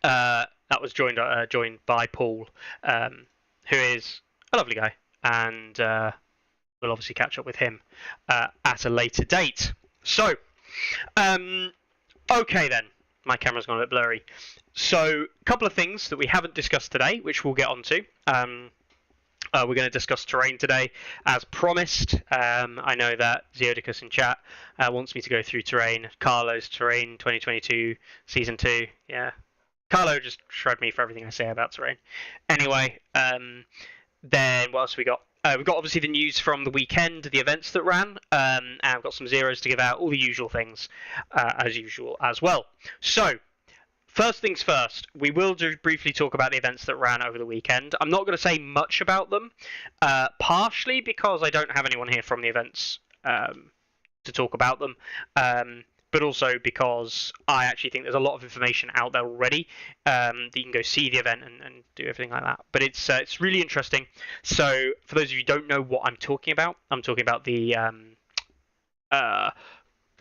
that was joined by Paul, who is a lovely guy, and we'll obviously catch up with him at a later date. So, okay then. My camera's gone a bit blurry. So, a couple of things that we haven't discussed today, which we'll get onto. We're going to discuss terrain today, as promised. I know that Zeodicus in chat wants me to go through terrain. Carlo's terrain 2022 season 2. Yeah, Carlo just shred me for everything I say about terrain. Anyway, then what else we got? We've got obviously the news from the weekend, the events that ran, and I've got some zeros to give out, all the usual things, as usual as well. So, first things first, we will briefly talk about the events that ran over the weekend. I'm not going to say much about them, partially because I don't have anyone here from the events to talk about them, but also because I actually think there's a lot of information out there already that you can go see the event and do everything like that. But it's really interesting. So for those of you who don't know what I'm talking about the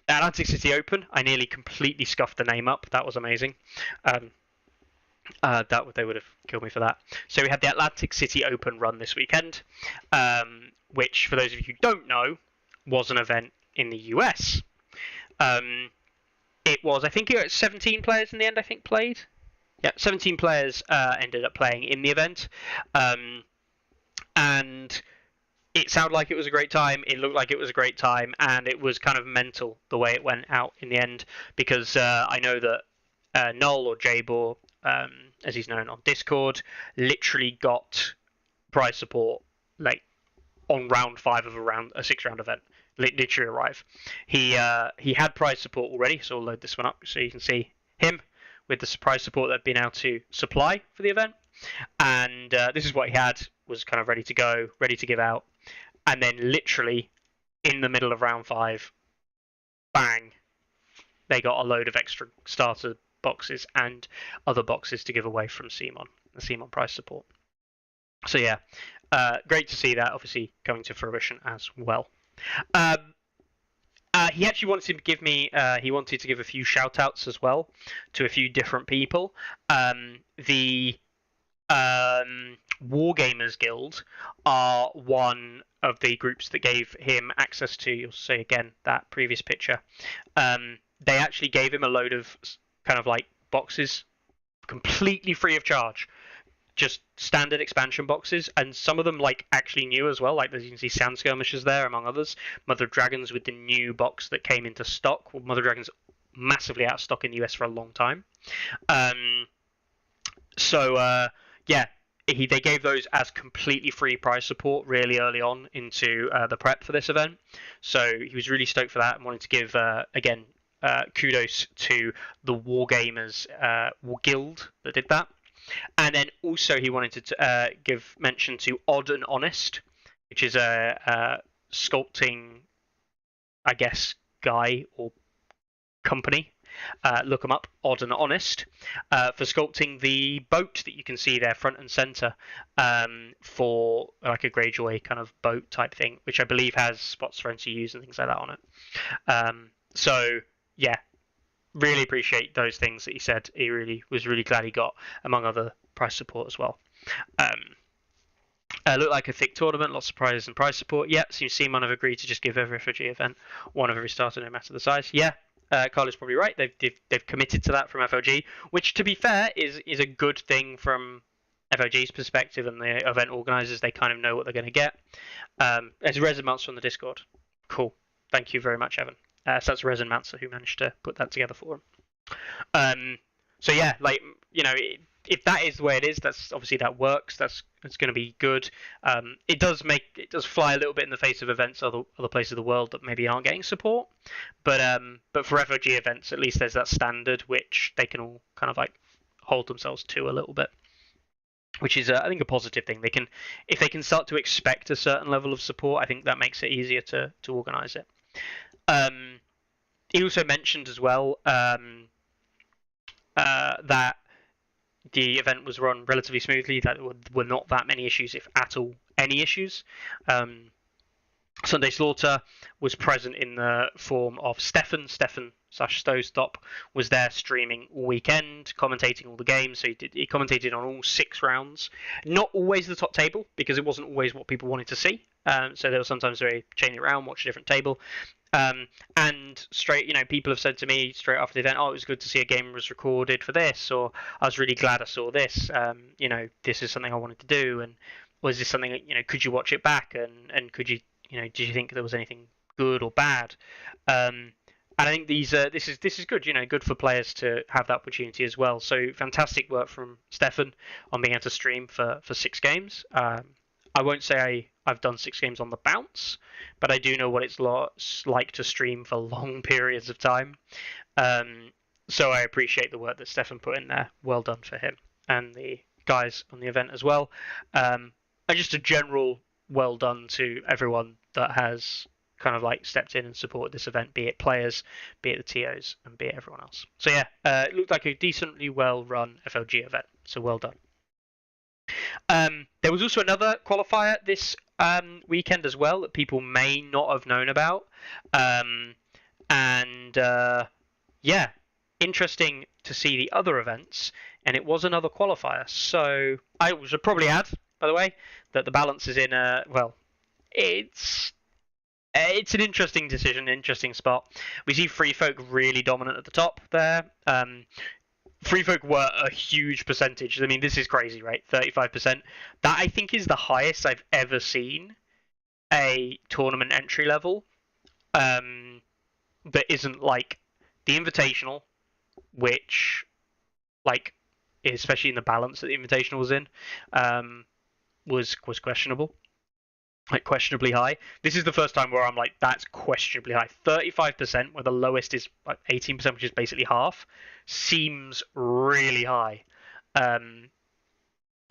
Atlantic City Open. I nearly completely scuffed the name up. That was amazing. They would have killed me for that. So we had the Atlantic City Open run this weekend, which, for those of you who don't know, was an event in the US. It was, I think, 17 players in the end. I think played. Yeah, 17 players ended up playing in the event, and it sounded like it was a great time. It looked like it was a great time, and it was kind of mental the way it went out in the end, because I know that Null, or Jabor, as he's known on Discord, literally got prize support like on round 5 of a 6-round event. Literally arrive. He had prize support already, so I'll load this one up so you can see him with the prize support they've been able to supply for the event. And this is what he had, was kind of ready to go, ready to give out. And then literally in the middle of round 5, bang, they got a load of extra starter boxes and other boxes to give away from CMON, the CMON prize support. So yeah, great to see that obviously coming to fruition as well. He actually wanted to give me. He wanted to give a few shout outs as well to a few different people. The Wargamers Guild are one of the groups that gave him access to. You'll see again that previous picture. They actually gave him a load of kind of like boxes, completely free of charge. Just standard expansion boxes, and some of them like actually new as well. Like, as you can see, Sand Skirmishers there, among others. Mother of Dragons with the new box that came into stock. Well, Mother of Dragons massively out of stock in the US for a long time. Yeah, they gave those as completely free prize support really early on into the prep for this event. So he was really stoked for that and wanted to give again kudos to the Wargamers Guild that did that. And then also he wanted to give mention to Odd and Honest, which is a sculpting, I guess, guy or company. Look them up, Odd and Honest, for sculpting the boat that you can see there front and centre, for like a Greyjoy kind of boat type thing, which I believe has spots for NCUs and things like that on it. So yeah, really appreciate those things that he said. He was really glad he got, among other prize support as well. Looked like a thick tournament, lots of prizes and prize support. Yeah, so you see, CMON have agreed to just give every FOG event one of every starter, no matter the size. Yeah, Carlo's probably right. They've committed to that from FOG, which, to be fair, is a good thing from FOG's perspective and the event organisers. They kind of know what they're going to get. There's Resonance from the Discord. Cool. Thank you very much, Evan. So that's Resonmancer who managed to put that together for him. So yeah, like, you know, if that is the way it is, that's obviously that works. That's going to be good. It does fly a little bit in the face of events other places of the world that maybe aren't getting support. But for FOG events, at least there's that standard which they can all kind of like hold themselves to a little bit, which is I think a positive thing. If they can start to expect a certain level of support, I think that makes it easier to organise it. He also mentioned as well that the event was run relatively smoothly, that there were not that many issues, if at all any issues. Sunday Slaughter was present in the form of Stefan/Stowstop was there streaming all weekend, commentating all the games. So he commentated on all 6 rounds. Not always the top table, because it wasn't always what people wanted to see. So there was sometimes they change it around, watch a different table. And straight, people have said to me straight after the event, "Oh, it was good to see a game was recorded for this," or "I was really glad I saw this. This is something I wanted to do, and was this something could you watch it back, and could you, did you think there was anything good or bad?" And I think this is good, good for players to have that opportunity as well. So fantastic work from Stefan on being able to stream for 6 games. I won't say I've done 6 games on the bounce, but I do know what it's like to stream for long periods of time. So I appreciate the work that Stefan put in there. Well done for him and the guys on the event as well. And just a general well done to everyone that has kind of stepped in and supported this event, be it players, be it the TOs, and be it everyone else. So yeah, it looked like a decently well run FLG event. So well done. There was also another qualifier this weekend as well that people may not have known about. Interesting to see the other events, and it was another qualifier. So I should probably add, by the way, that the balance is in it's an interesting decision, interesting spot. We see Free Folk really dominant at the top there. Free Folk were a huge percentage. I mean, this is crazy, right? 35%. That, I think, is the highest I've ever seen a tournament entry level that isn't like the Invitational, which, especially in the balance that the Invitational was in, was questionable. Questionably high. This is the first time where I'm like, that's questionably high. 35%, where the lowest is 18%, which is basically half, seems really high. I'm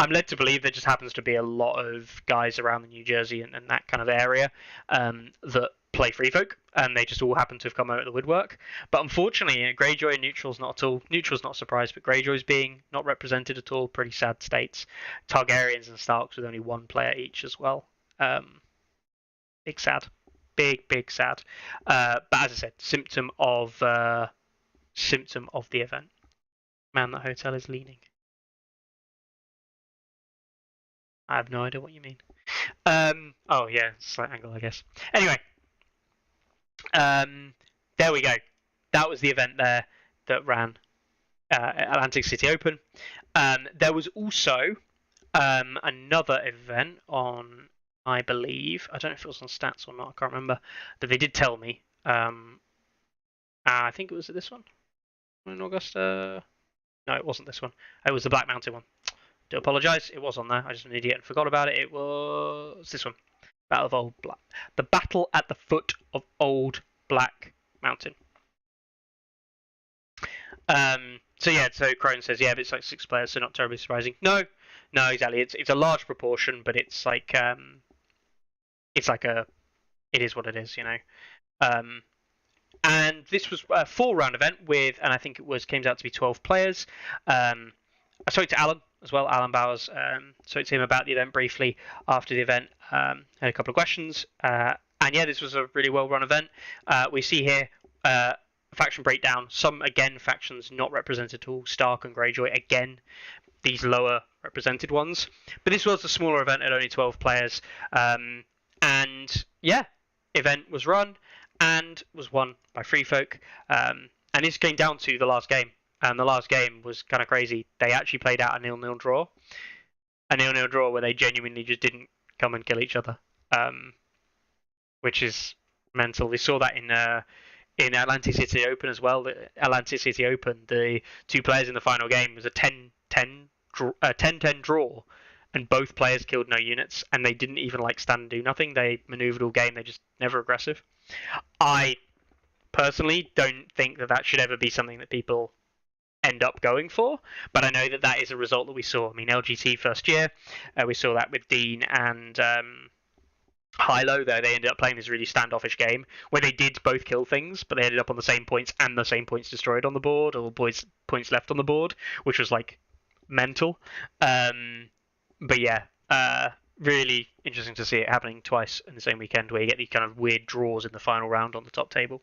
led to believe there just happens to be a lot of guys around the New Jersey and that kind of area that play Free Folk, and they just all happen to have come out of the woodwork. But unfortunately, Greyjoy and Neutral's not at all. Neutral's not surprised, but Greyjoy's being not represented at all. Pretty sad states. Targaryens and Starks with only 1 player each as well. Big sad, big sad. But as I said, symptom of the event. Man, that hotel is leaning. I have no idea what you mean. Oh yeah, slight angle, I guess. Anyway, there we go. That was the event there that ran Atlantic City Open. There was also another event on, I believe, I don't know if it was on stats or not, I can't remember, but they did tell me. I think it was this one in Augusta. No, it wasn't this one. It was the Black Mountain one. Do apologise, it was on there. I just an idiot and forgot about it. It was this one. Battle of Old Black. The battle at the foot of Old Black Mountain. So Crone says, yeah, but it's 6 players, so not terribly surprising. No, exactly. It's a large proportion, but it's it is what it is, And this was a 4-round event and I think came out to be 12 players. I spoke to Alan as well, Alan Bowers. Spoke to him about the event briefly after the event. Had a couple of questions. And yeah, this was a really well-run event. We see here faction breakdown. Some, again, factions not represented at all. Stark and Greyjoy, again, these lower represented ones. But this was a smaller event at only 12 players. And yeah, event was run and was won by Free Folk. And this came down to the last game. And the last game was kind of crazy. They actually played out a 0-0 draw. A 0-0 draw where they genuinely just didn't come and kill each other. Which is mental. We saw that in Atlantic City Open as well. The Atlantic City Open, the 2 players in the final game was a 10-10 draw. And both players killed no units, and they didn't even stand and do nothing. They maneuvered all game. They just never aggressive. I personally don't think that should ever be something that people end up going for, but I know that is a result that we saw. I mean, LGT first year, we saw that with Dean and Hilo. There, they ended up playing this really standoffish game where they did both kill things, but they ended up on the same points and the same points destroyed on the board, or points left on the board, which was mental. But yeah, really interesting to see it happening twice in the same weekend, where you get these kind of weird draws in the final round on the top table.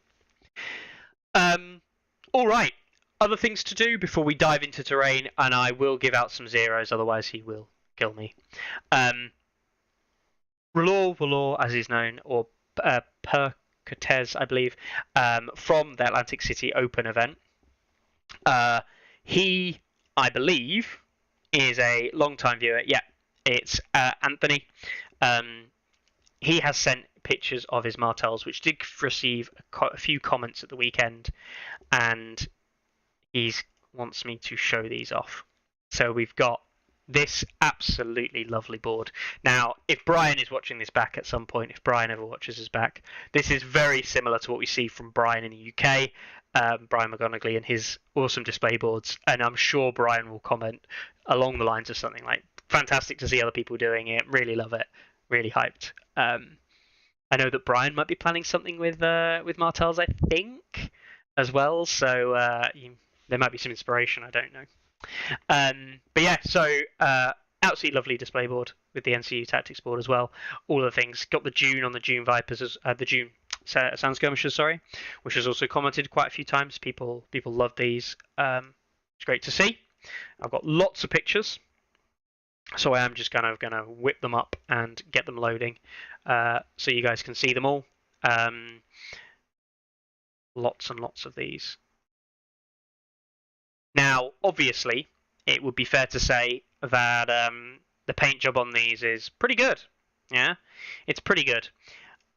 All right. Other things to do before we dive into terrain, and I will give out some zeros, otherwise he will kill me. Valor, as he's known, or Percortez, I believe, from the Atlantic City Open event. He, I believe, is a long-time viewer. Yeah, it's Anthony. He has sent pictures of his martels, which did receive a few comments at the weekend, and he wants me to show these off. So we've got this absolutely lovely board. Now, if Brian is watching this back at some point, if Brian ever watches us back, this is very similar to what we see from Brian in the UK, Brian McGonigal and his awesome display boards, and I'm sure Brian will comment along the lines of something like, fantastic to see other people doing it, really love it, really hyped. I know that Brian might be planning something with martels, I think, as well, so there might be some inspiration, I don't know. But yeah, so absolutely lovely display board with the NCU Tactics board as well. All of the things. Got the June on the June Vipers, the June Sound Skirmishers, sorry, which has also commented quite a few times. People love these. It's great to see. I've got lots of pictures, so I am just kind of going to whip them up and get them loading, so you guys can see them all. Lots and lots of these. Now, obviously, it would be fair to say that the paint job on these is pretty good. Yeah, it's pretty good.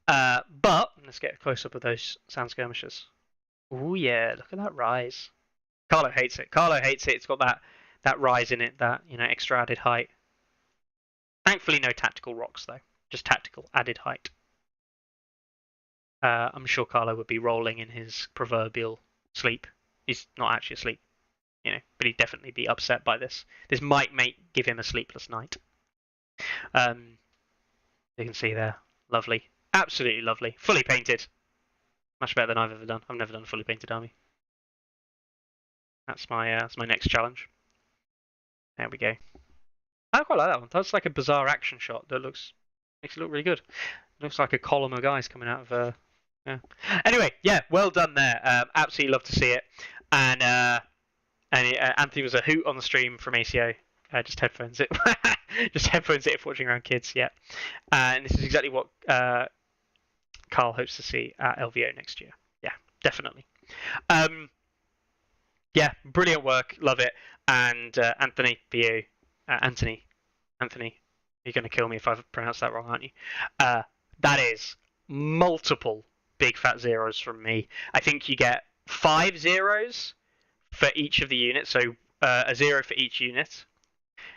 But let's get a close up of those Sound Skirmishers. Oh yeah, look at that rise. Carlo hates it. Carlo hates it. It's got that rise in it, that extra added height. Thankfully, no tactical rocks though. Just tactical added height. I'm sure Carlo would be rolling in his proverbial sleep. He's not actually asleep, but he'd definitely be upset by this. This might give him a sleepless night. You can see there, lovely, absolutely lovely, fully painted. Much better than I've ever done. I've never done a fully painted army. That's my next challenge. There we go. I quite like that one. That's like a bizarre action shot that makes it look really good. It looks like a column of guys coming out of. Yeah. Anyway, yeah, well done there. Absolutely love to see it. And Anthony was a hoot on the stream from ACO. Just headphones it. Just headphones it if watching around kids. Yeah. And this is exactly what Carl hopes to see at LVO next year. Yeah, definitely. Yeah, brilliant work. Love it. And Anthony, for you. Anthony, you're going to kill me if I've pronounced that wrong, aren't you? That is multiple big fat zeros from me. I think you get 5 zeros for each of the units, so a 0 for each unit.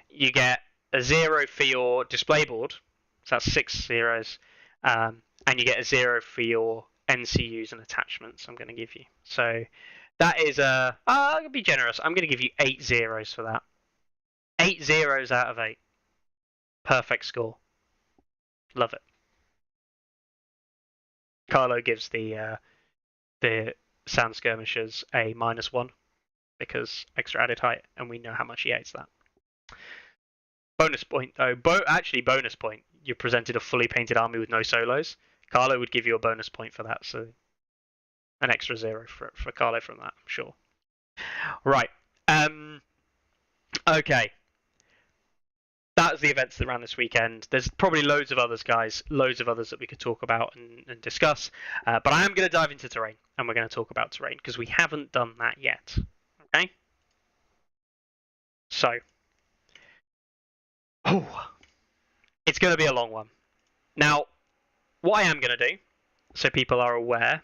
You get a 0 for your display board, so that's 6 zeros, and you get a 0 for your NCUs and attachments I'm going to give you. So that is I'm going to be generous. I'm going to give you 8 zeros for that. 8 zeros out of 8. Perfect score. Love it. Carlo gives the Sound Skirmishers a -1 because extra added height, and we know how much he hates that. Bonus point though. Actually, bonus point. You presented a fully painted army with no solos. Carlo would give you a bonus point for that, so an extra 0 for Carlo from that, I'm sure. Right. Okay. That's the events that ran this weekend. There's probably loads of others, guys. Loads of others that we could talk about and discuss. But I am going to dive into terrain, and we're going to talk about terrain because we haven't done that yet. Okay? So. It's going to be a long one. Now, what I am going to do, so people are aware,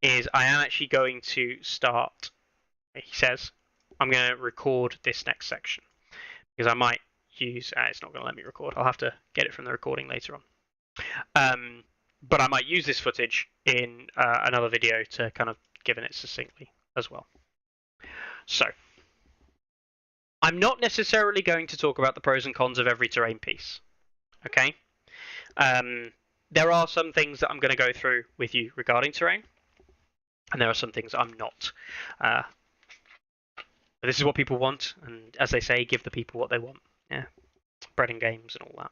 is I am actually going to start, he says, I'm going to record this next section. Because I might use, it's not going to let me record. I'll have to get it from the recording later on. But I might use this footage in another video to kind of give it succinctly as well. So, I'm not necessarily going to talk about the pros and cons of every terrain piece. Okay? There are some things that I'm going to go through with you regarding terrain, and there are some things I'm not. But this is what people want, and as they say, give the people what they want. Yeah, bread and games and all that.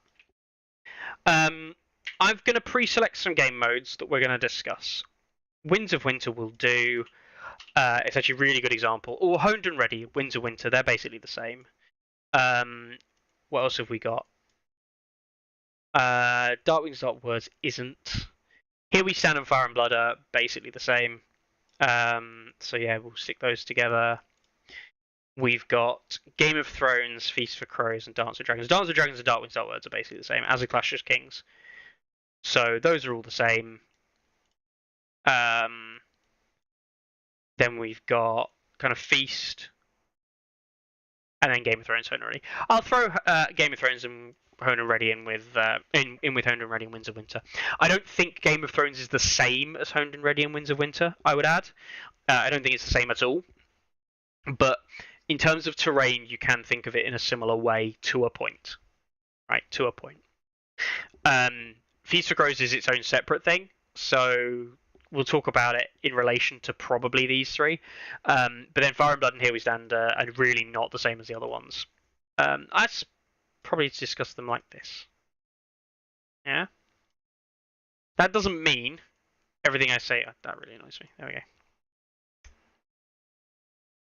I'm going to pre-select some game modes that we're going to discuss. Winds of Winter will do. It's actually a really good example. Or Honed and Ready, Winds of Winter, they're basically the same. What else have we got? Dark Wings, Dark Words isn't. Here We Stand and Fire and Blood are basically the same. So yeah, we'll stick those together. We've got Game of Thrones, Feast for Crows, and Dance of Dragons. Dance of Dragons and Dark Wings, Dark Words are basically the same, as are Clash of Kings. So those are all the same. Then we've got kind of Feast, and then Game of Thrones, Honed and Ready. I'll throw Game of Thrones and Honed and Ready in with Honed and Ready and Winds of Winter. I don't think Game of Thrones is the same as Honed and Ready and Winds of Winter, I would add. I don't think it's the same at all. But in terms of terrain, you can think of it in a similar way to a point. Right, to a point. Feast for Crows is its own separate thing, so we'll talk about it in relation to probably these three. But then Fire and Blood and Here We Stand are really not the same as the other ones. I'd probably discuss them like this. Yeah? That doesn't mean everything I say. That really annoys me. There we go.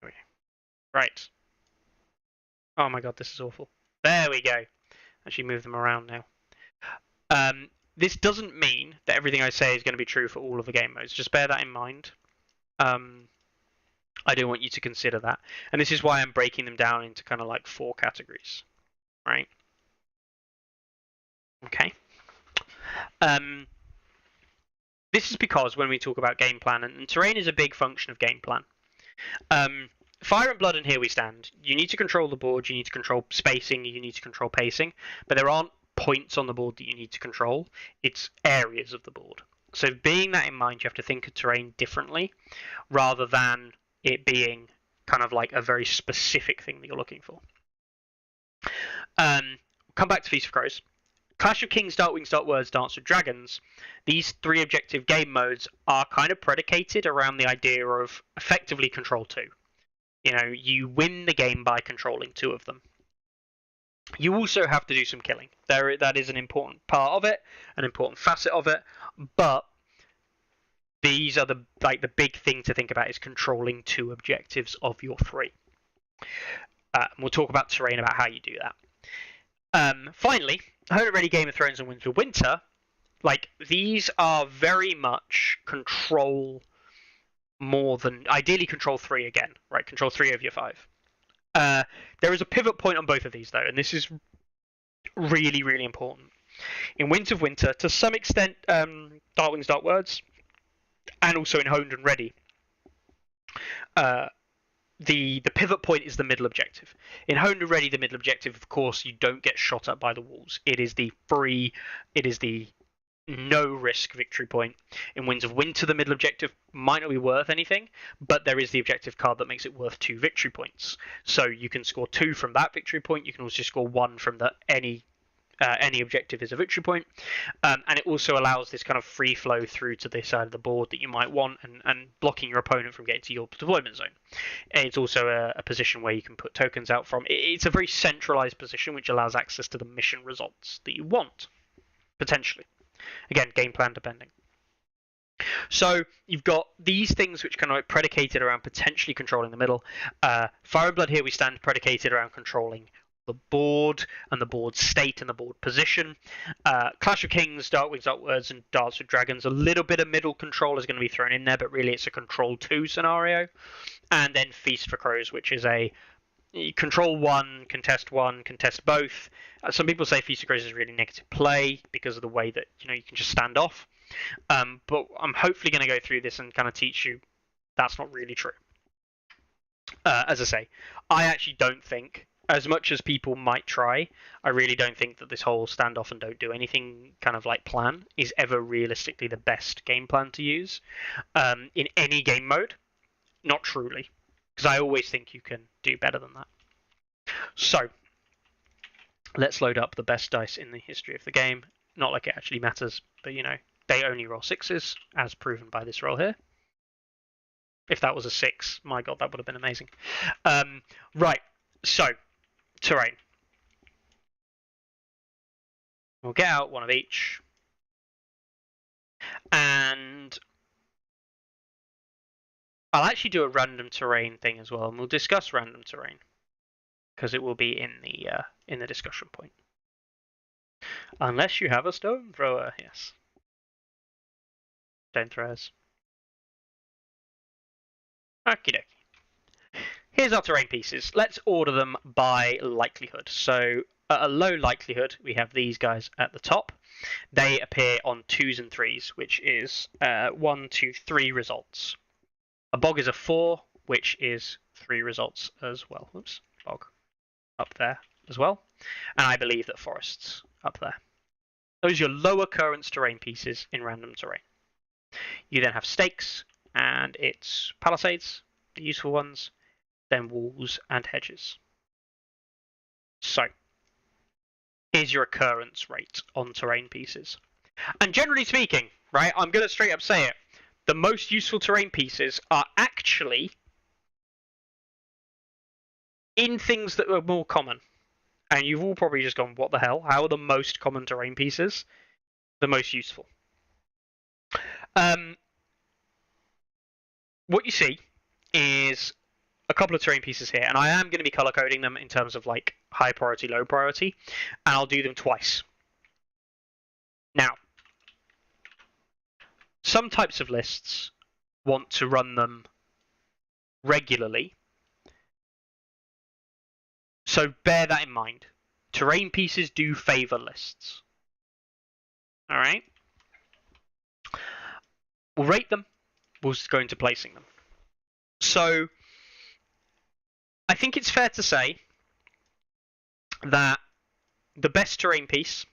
There we go. Right. Oh my god, this is awful. There we go. Actually move them around now. This doesn't mean that everything I say is going to be true for all of the game modes. Just bear that in mind. I do want you to consider that. And this is why I'm breaking them down into kind of like 4 categories. Right? Okay. This is because when we talk about game plan, and terrain is a big function of game plan. Fire and Blood and Here We Stand, you need to control the board, you need to control spacing, you need to control pacing, but there aren't points on the board that you need to control. It's areas of the board. So being that in mind, you have to think of terrain differently rather than it being kind of like a very specific thing that you're looking for. Come back to Feast for Crows. Clash of Kings, Dark Wings, Dark Words, Dance with Dragons, these 3 objective game modes are kind of predicated around the idea of effectively control 2. You know, you win the game by controlling 2 of them. You also have to do some killing. That is an important part of it, an important facet of it, but these are the big thing to think about is controlling 2 objectives of your 3. We'll talk about terrain, about how you do that. Finally, Honed and Ready, Game of Thrones, and Winds of Winter, like these are very much control more than ideally control 3 again, right? Control 3 of your 5. There is a pivot point on both of these though, and this is really, really important. In Winds of Winter, to some extent, Dark Wings, Dark Words, and also in Honed and Ready, the pivot point is the middle objective. In Honed and Ready, the middle objective, of course, you don't get shot at by the walls. It is the no risk victory point. In Winds of Winter, the middle objective might not be worth anything, but there is the objective card that makes it worth 2 victory points. So you can score 2 from that victory point. You can also score 1 from any objective is a victory point. And it also allows this kind of free flow through to this side of the board that you might want and blocking your opponent from getting to your deployment zone. And it's also a position where you can put tokens out from. It's a very centralized position which allows access to the mission results that you want, potentially. Again, game plan depending. So you've got these things which kind of predicated around potentially controlling the middle. Fire and Blood, Here We Stand, predicated around controlling the board and the board state and the board position. Clash of Kings, Dark Wings, Dark Words, and Dance with Dragons, a little bit of middle control is going to be thrown in there, but really it's a control 2 scenario. And then Feast for Crows, which is a control 1, contest both. Some people say Feast for Crows is really negative play because of the way that you can just stand off. But I'm hopefully going to go through this and kind of teach you that's not really true. As I say, I actually don't think, as much as people might try, I really don't think that this whole stand off and don't do anything kind of like plan is ever realistically the best game plan to use in any game mode. Not truly, because I always think you can do better than that. So let's load up the best dice in the history of the game. Not like it actually matters, but they only roll 6s, as proven by this roll here. If that was a 6, my god, that would have been amazing. Right, so terrain. We'll get out one of each. And I'll actually do a random terrain thing as well, and we'll discuss random terrain because it will be in the discussion point. Unless you have a stone thrower, yes. Stone throwers. Okie dokie. Here's our terrain pieces. Let's order them by likelihood. So at a low likelihood, we have these guys at the top. They appear on 2s and 3s, which is 1, 2, 3 results. A bog is a 4, which is 3 results as well. Oops, bog up there as well. And I believe that forests up there. Those are your low occurrence terrain pieces in random terrain. You then have stakes, and it's palisades, the useful ones, then walls and hedges. So, here's your occurrence rate on terrain pieces. And generally speaking, right, I'm going to straight up say it, the most useful terrain pieces are actually in things that are more common. And you've all probably just gone, what the hell? How are the most common terrain pieces the most useful? What you see is a couple of terrain pieces here, and I am going to be color coding them in terms of like high priority, low priority, and I'll do them twice. Now, some types of lists want to run them regularly, so bear that in mind. Terrain pieces do favor lists. All right? We'll rate them. We'll go into placing them. So, I think it's fair to say that the best terrain piece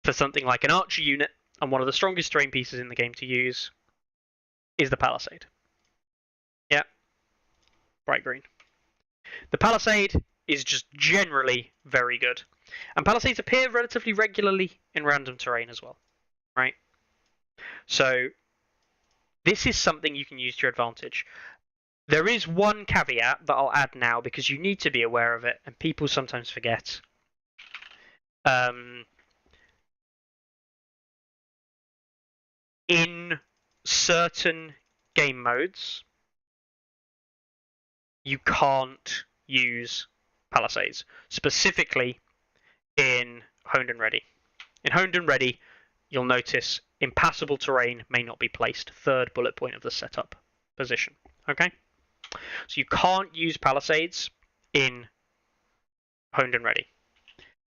for something like an archer unit and one of the strongest terrain pieces in the game to use is the palisade. Yeah, bright green. The palisade is just generally very good. And palisades appear relatively regularly in random terrain as well, right? So this is something you can use to your advantage. There is one caveat that I'll add now because you need to be aware of it and people sometimes forget. In certain game modes, you can't use palisades, specifically in Honed and Ready. In Honed and Ready, you'll notice impassable terrain may not be placed, third bullet point of the setup position. Okay? So you can't use palisades in Honed and Ready.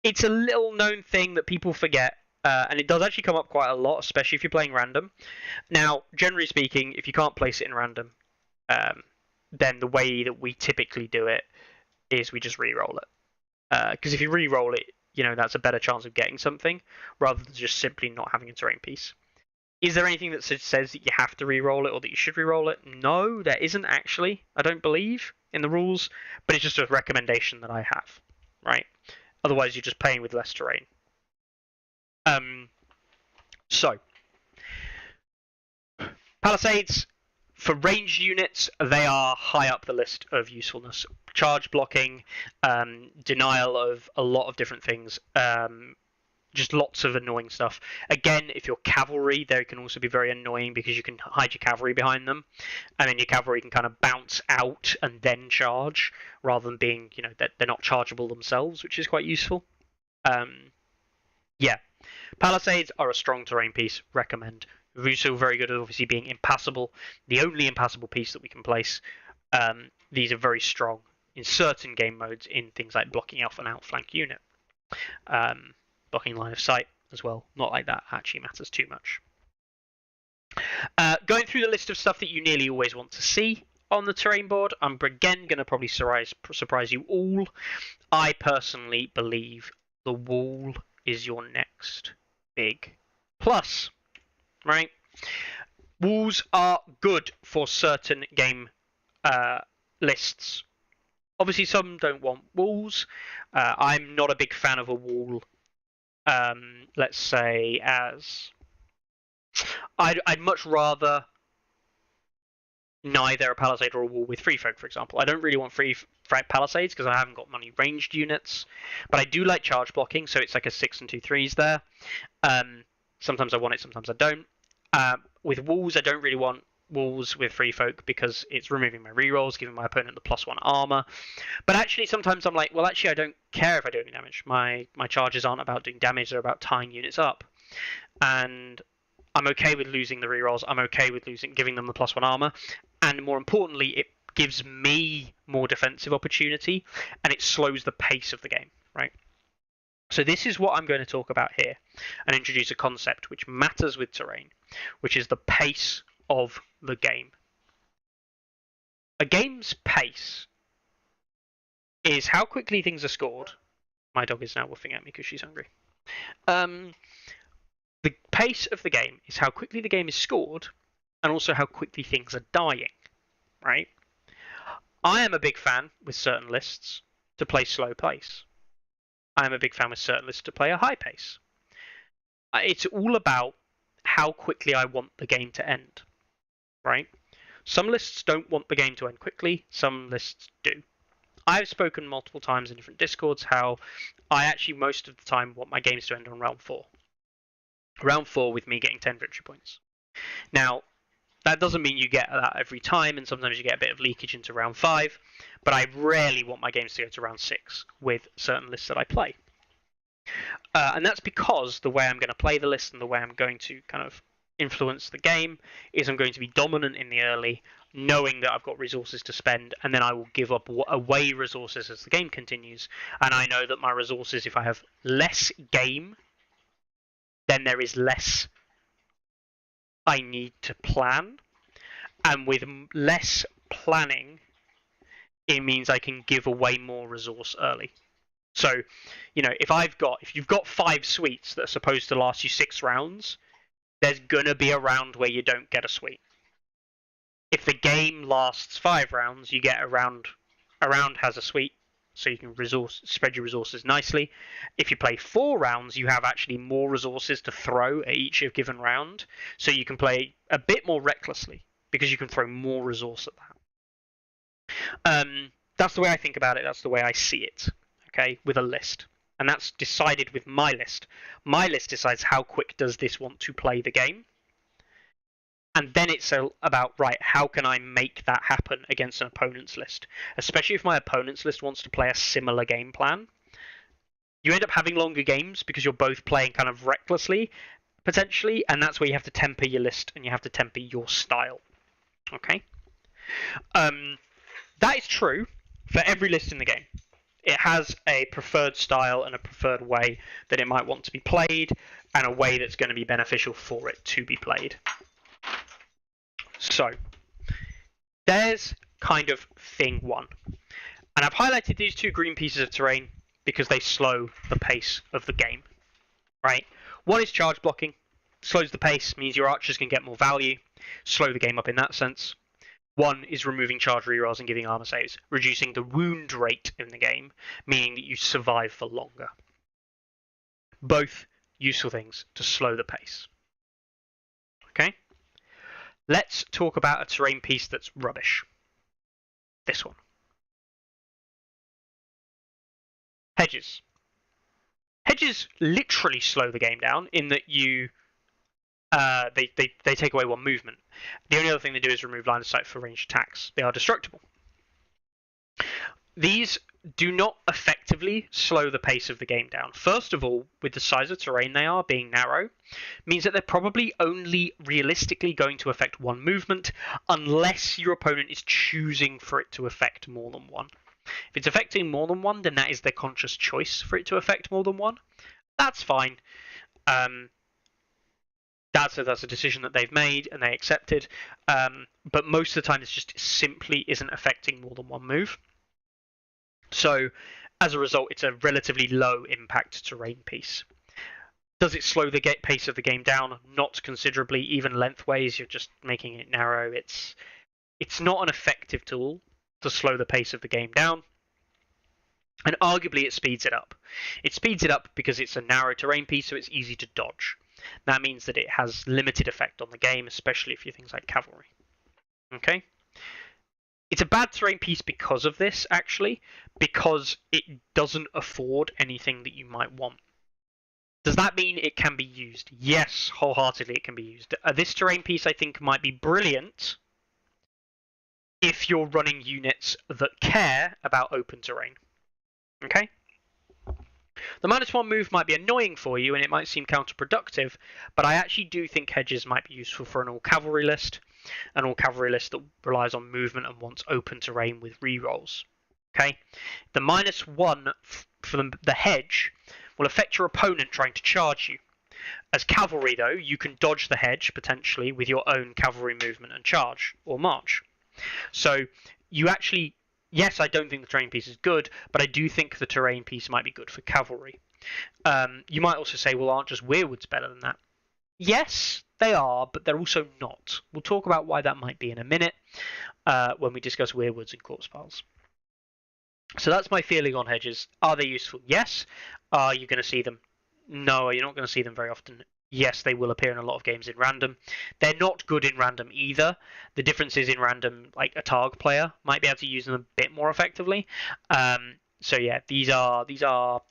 It's a little known thing that people forget, and it does actually come up quite a lot, especially if you're playing random. Now, generally speaking, if you can't place it in random, then the way that we typically do it is we just re-roll it. Because if you re-roll it, you know, that's a better chance of getting something, rather than just simply not having a terrain piece. Is there anything that says that you have to re-roll it or that you should re-roll it? No, there isn't actually, I don't believe, in the rules, but it's just a recommendation that I have, right? Otherwise, you're just playing with less terrain. So, palisades, for ranged units, they are high up the list of usefulness. Charge blocking, denial of a lot of different things, just lots of annoying stuff. Again, if you're cavalry, they can also be very annoying because you can hide your cavalry behind them, and then your cavalry can kind of bounce out and then charge, rather than being, you know, that they're not chargeable themselves, which is quite useful. Yeah, palisades are a strong terrain piece. Recommend. Also very good at obviously being impassable. The only impassable piece that we can place. These are very strong in certain game modes in things like blocking off an outflank unit. Blocking line of sight as well. Not like that actually matters too much. Going through the list of stuff that you nearly always want to see on the terrain board, I'm again going to probably surprise you all. I personally believe the wall is your next big plus, right? Walls are good for certain game lists. Obviously, some don't want walls. I'm not a big fan of a wall. Let's say as I'd much rather neither a palisade or a wall with free folk, for example. I don't really want free palisades because I haven't got many ranged units, but I do like charge blocking, so it's like a 6 and 2 3s there. Sometimes I want it, sometimes I don't. With walls, I don't really want walls with free folk because it's removing my rerolls, giving my opponent the +1 armor. But actually, sometimes I'm like, well, actually, I don't care if I do any damage. My charges aren't about doing damage; they're about tying units up, and I'm okay with losing the rerolls. I'm okay with giving them the +1 armor, and more importantly, it gives me more defensive opportunity, and it slows the pace of the game, right? So this is what I'm going to talk about here, and introduce a concept which matters with terrain, which is the pace of the game. A game's pace is how quickly things are scored. My dog is now woofing at me because she's hungry. The pace of the game is how quickly the game is scored, and also how quickly things are dying, right? I am a big fan with certain lists to play slow pace. I am a big fan with certain lists to play a high pace. It's all about how quickly I want the game to end, right? Some lists don't want the game to end quickly, some lists do. I've spoken multiple times in different discords how I actually most of the time want my games to end on round 4. Round 4 with me getting 10 victory points. Now, that doesn't mean you get that every time, and sometimes you get a bit of leakage into round 5, but I rarely want my games to go to round 6 with certain lists that I play. And that's because the way I'm going to play the list and the way I'm going to kind of influence the game is I'm going to be dominant in the early, knowing that I've got resources to spend, and then I will give up away resources as the game continues. And I know that my resources, if I have less game, then there is less I need to plan. And with less planning, it means I can give away more resource early. So, if you've got 5 suites that are supposed to last you 6 rounds, there's gonna be a round where you don't get a suite. If the game lasts 5 rounds, you get a round has a suite, so you can spread your resources nicely. If you play 4 rounds, you have actually more resources to throw at each given round, so you can play a bit more recklessly because you can throw more resource at that. That's the way I think about it. That's the way I see it. Okay, with a list, and that's decided with my list. My list decides how quick does this want to play the game, and then it's about, right, how can I make that happen against an opponent's list, especially if my opponent's list wants to play a similar game plan. You end up having longer games because you're both playing kind of recklessly, potentially, and that's where you have to temper your list and you have to temper your style. Okay? That is true for every list in the game. It has a preferred style and a preferred way that it might want to be played, and a way that's going to be beneficial for it to be played. So, there's kind of thing 1. And I've highlighted these 2 green pieces of terrain because they slow the pace of the game. Right? One is charge blocking. Slows the pace, means your archers can get more value. Slow the game up in that sense. 1 is removing charge rerolls and giving armor saves, reducing the wound rate in the game, meaning that you survive for longer. Both useful things to slow the pace. Okay? Let's talk about a terrain piece that's rubbish. This one. Hedges. Hedges literally slow the game down in that they take away 1 movement. The only other thing they do is remove line of sight for ranged attacks. They are destructible. These do not effectively slow the pace of the game down. First of all, with the size of terrain they are, being narrow, means that they're probably only realistically going to affect 1 movement, unless your opponent is choosing for it to affect more than 1. If it's affecting more than 1, then that is their conscious choice for it to affect more than 1. That's fine. That's a decision that they've made and they accepted. But most of the time, it just simply isn't affecting more than 1 move. So, as a result, it's a relatively low impact terrain piece. Does it slow the pace of the game down? Not considerably, even lengthways. You're just making it narrow. It's not an effective tool to slow the pace of the game down. And arguably, it speeds it up. It speeds it up because it's a narrow terrain piece, so it's easy to dodge. That means that it has limited effect on the game, especially if you things like cavalry. Okay? It's a bad terrain piece because of this, actually, because it doesn't afford anything that you might want. Does that mean it can be used? Yes, wholeheartedly it can be used. This terrain piece, I think, might be brilliant if you're running units that care about open terrain. Okay? The -1 move might be annoying for you and it might seem counterproductive, but I actually do think hedges might be useful for an all-cavalry list, that relies on movement and wants open terrain with rerolls. Okay? The -1 for the hedge will affect your opponent trying to charge you. As cavalry, though, you can dodge the hedge, potentially, with your own cavalry movement and charge, or march. So, you actually... Yes, I don't think the terrain piece is good, but I do think the terrain piece might be good for cavalry. You might also say, well, aren't just weirwoods better than that? Yes, they are, but they're also not. We'll talk about why that might be in a minute when we discuss weirwoods and corpse piles. So that's my feeling on hedges. Are they useful? Yes. Are you going to see them? No, you're not going to see them very often. Yes, they will appear in a lot of games in random. They're not good in random either. The difference is in random, like a Targ player might be able to use them a bit more effectively. So yeah, these are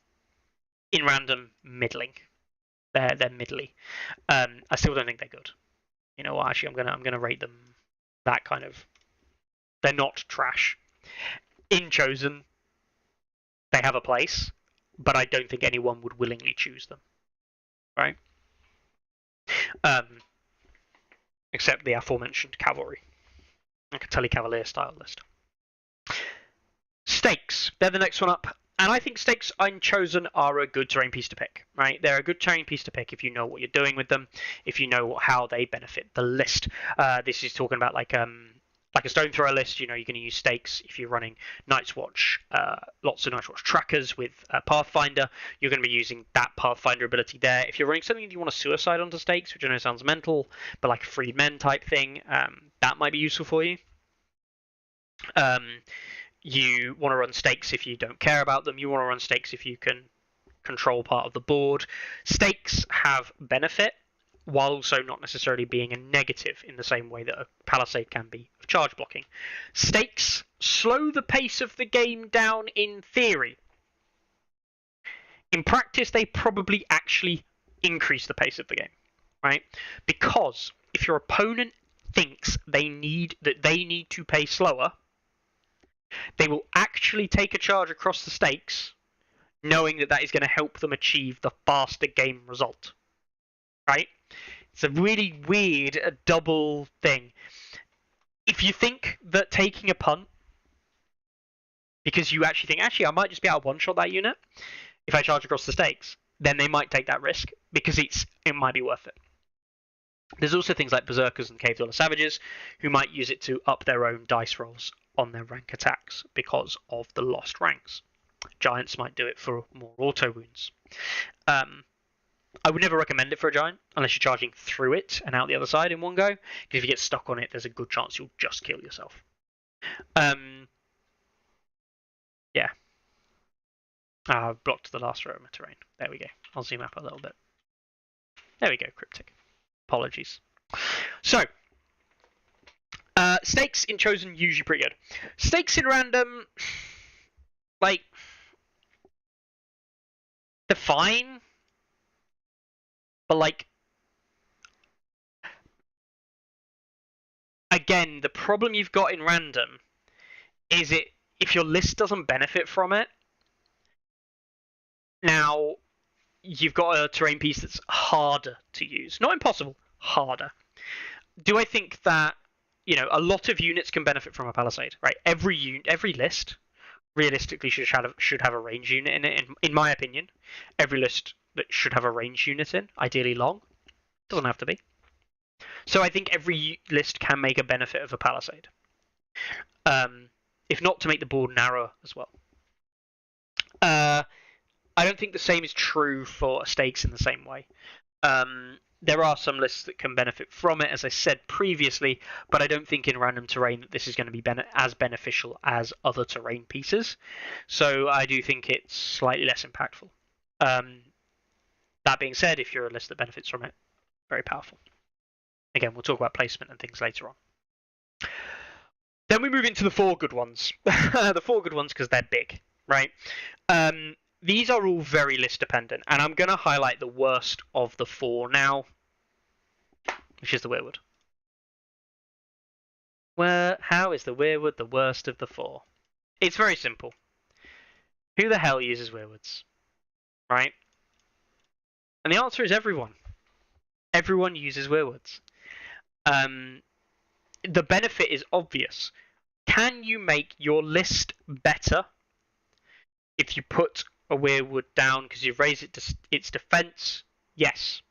in random middling. They're middly. I still don't think they're good. You know what? Actually, I'm gonna rate them that kind of. They're not trash. In Chosen, they have a place, but I don't think anyone would willingly choose them. Right? Except the aforementioned cavalry. Like a Tele-Cavalier style list. Stakes. They're the next one up. And I think stakes in Chosen are a good terrain piece to pick. Right? They're a good terrain piece to pick if you know what you're doing with them, if you know how they benefit the list. This is talking about like a stone thrower list. You know, you're going to use stakes if you're running Night's Watch, lots of Night's Watch trackers with Pathfinder. You're going to be using that Pathfinder ability there. If you're running something that you want to suicide onto stakes, which I know sounds mental, but like a freedmen type thing, that might be useful for you. You want to run stakes if you don't care about them. You want to run stakes if you can control part of the board. Stakes have benefit, while also not necessarily being a negative in the same way that a palisade can be of charge blocking. Stakes slow the pace of the game down in theory. In practice, they probably actually increase the pace of the game, right? Because if your opponent thinks they need to pay slower, they will actually take a charge across the stakes, knowing that is going to help them achieve the faster game result, right? It's a really weird double thing. If you think that taking a punt, because you actually think, I might just be able to one-shot that unit if I charge across the stakes, then they might take that risk because it might be worth it. There's also things like Berserkers and Cave Dweller Savages who might use it to up their own dice rolls on their rank attacks because of the lost ranks. Giants might do it for more auto wounds. I would never recommend it for a giant unless you're charging through it and out the other side in one go. Because if you get stuck on it, there's a good chance you'll just kill yourself. Yeah. I've blocked the last row of my terrain. There we go. I'll zoom up a little bit. There we go, Cryptic. Apologies. So, stakes in Chosen usually pretty good. Stakes in random, like, they're fine. But, like, again, the problem you've got in random is if your list doesn't benefit from it. Now, you've got a terrain piece that's harder to use. Not impossible, harder. Do I think that, a lot of units can benefit from a palisade, right? Every list realistically should have a range unit in it, in my opinion. Every list that should have a range unit in, ideally long. Doesn't have to be. So I think every list can make a benefit of a palisade. If not, to make the board narrower as well. I don't think the same is true for stakes in the same way. There are some lists that can benefit from it, as I said previously, but I don't think in random terrain that this is going to be as beneficial as other terrain pieces. So I do think it's slightly less impactful. That being said, if you're a list that benefits from it, very powerful. Again, we'll talk about placement and things later on. Then we move into the 4 good ones. The 4 good ones because they're big, right? These are all very list dependent, and I'm going to highlight the worst of the 4 now, which is the Weirwood. How is the Weirwood the worst of the 4? It's very simple. Who the hell uses Weirwoods? Right? And the answer is everyone. Everyone uses Weirwoods. The benefit is obvious. Can you make your list better if you put a Weirwood down because you've raised it to its defense? Yes.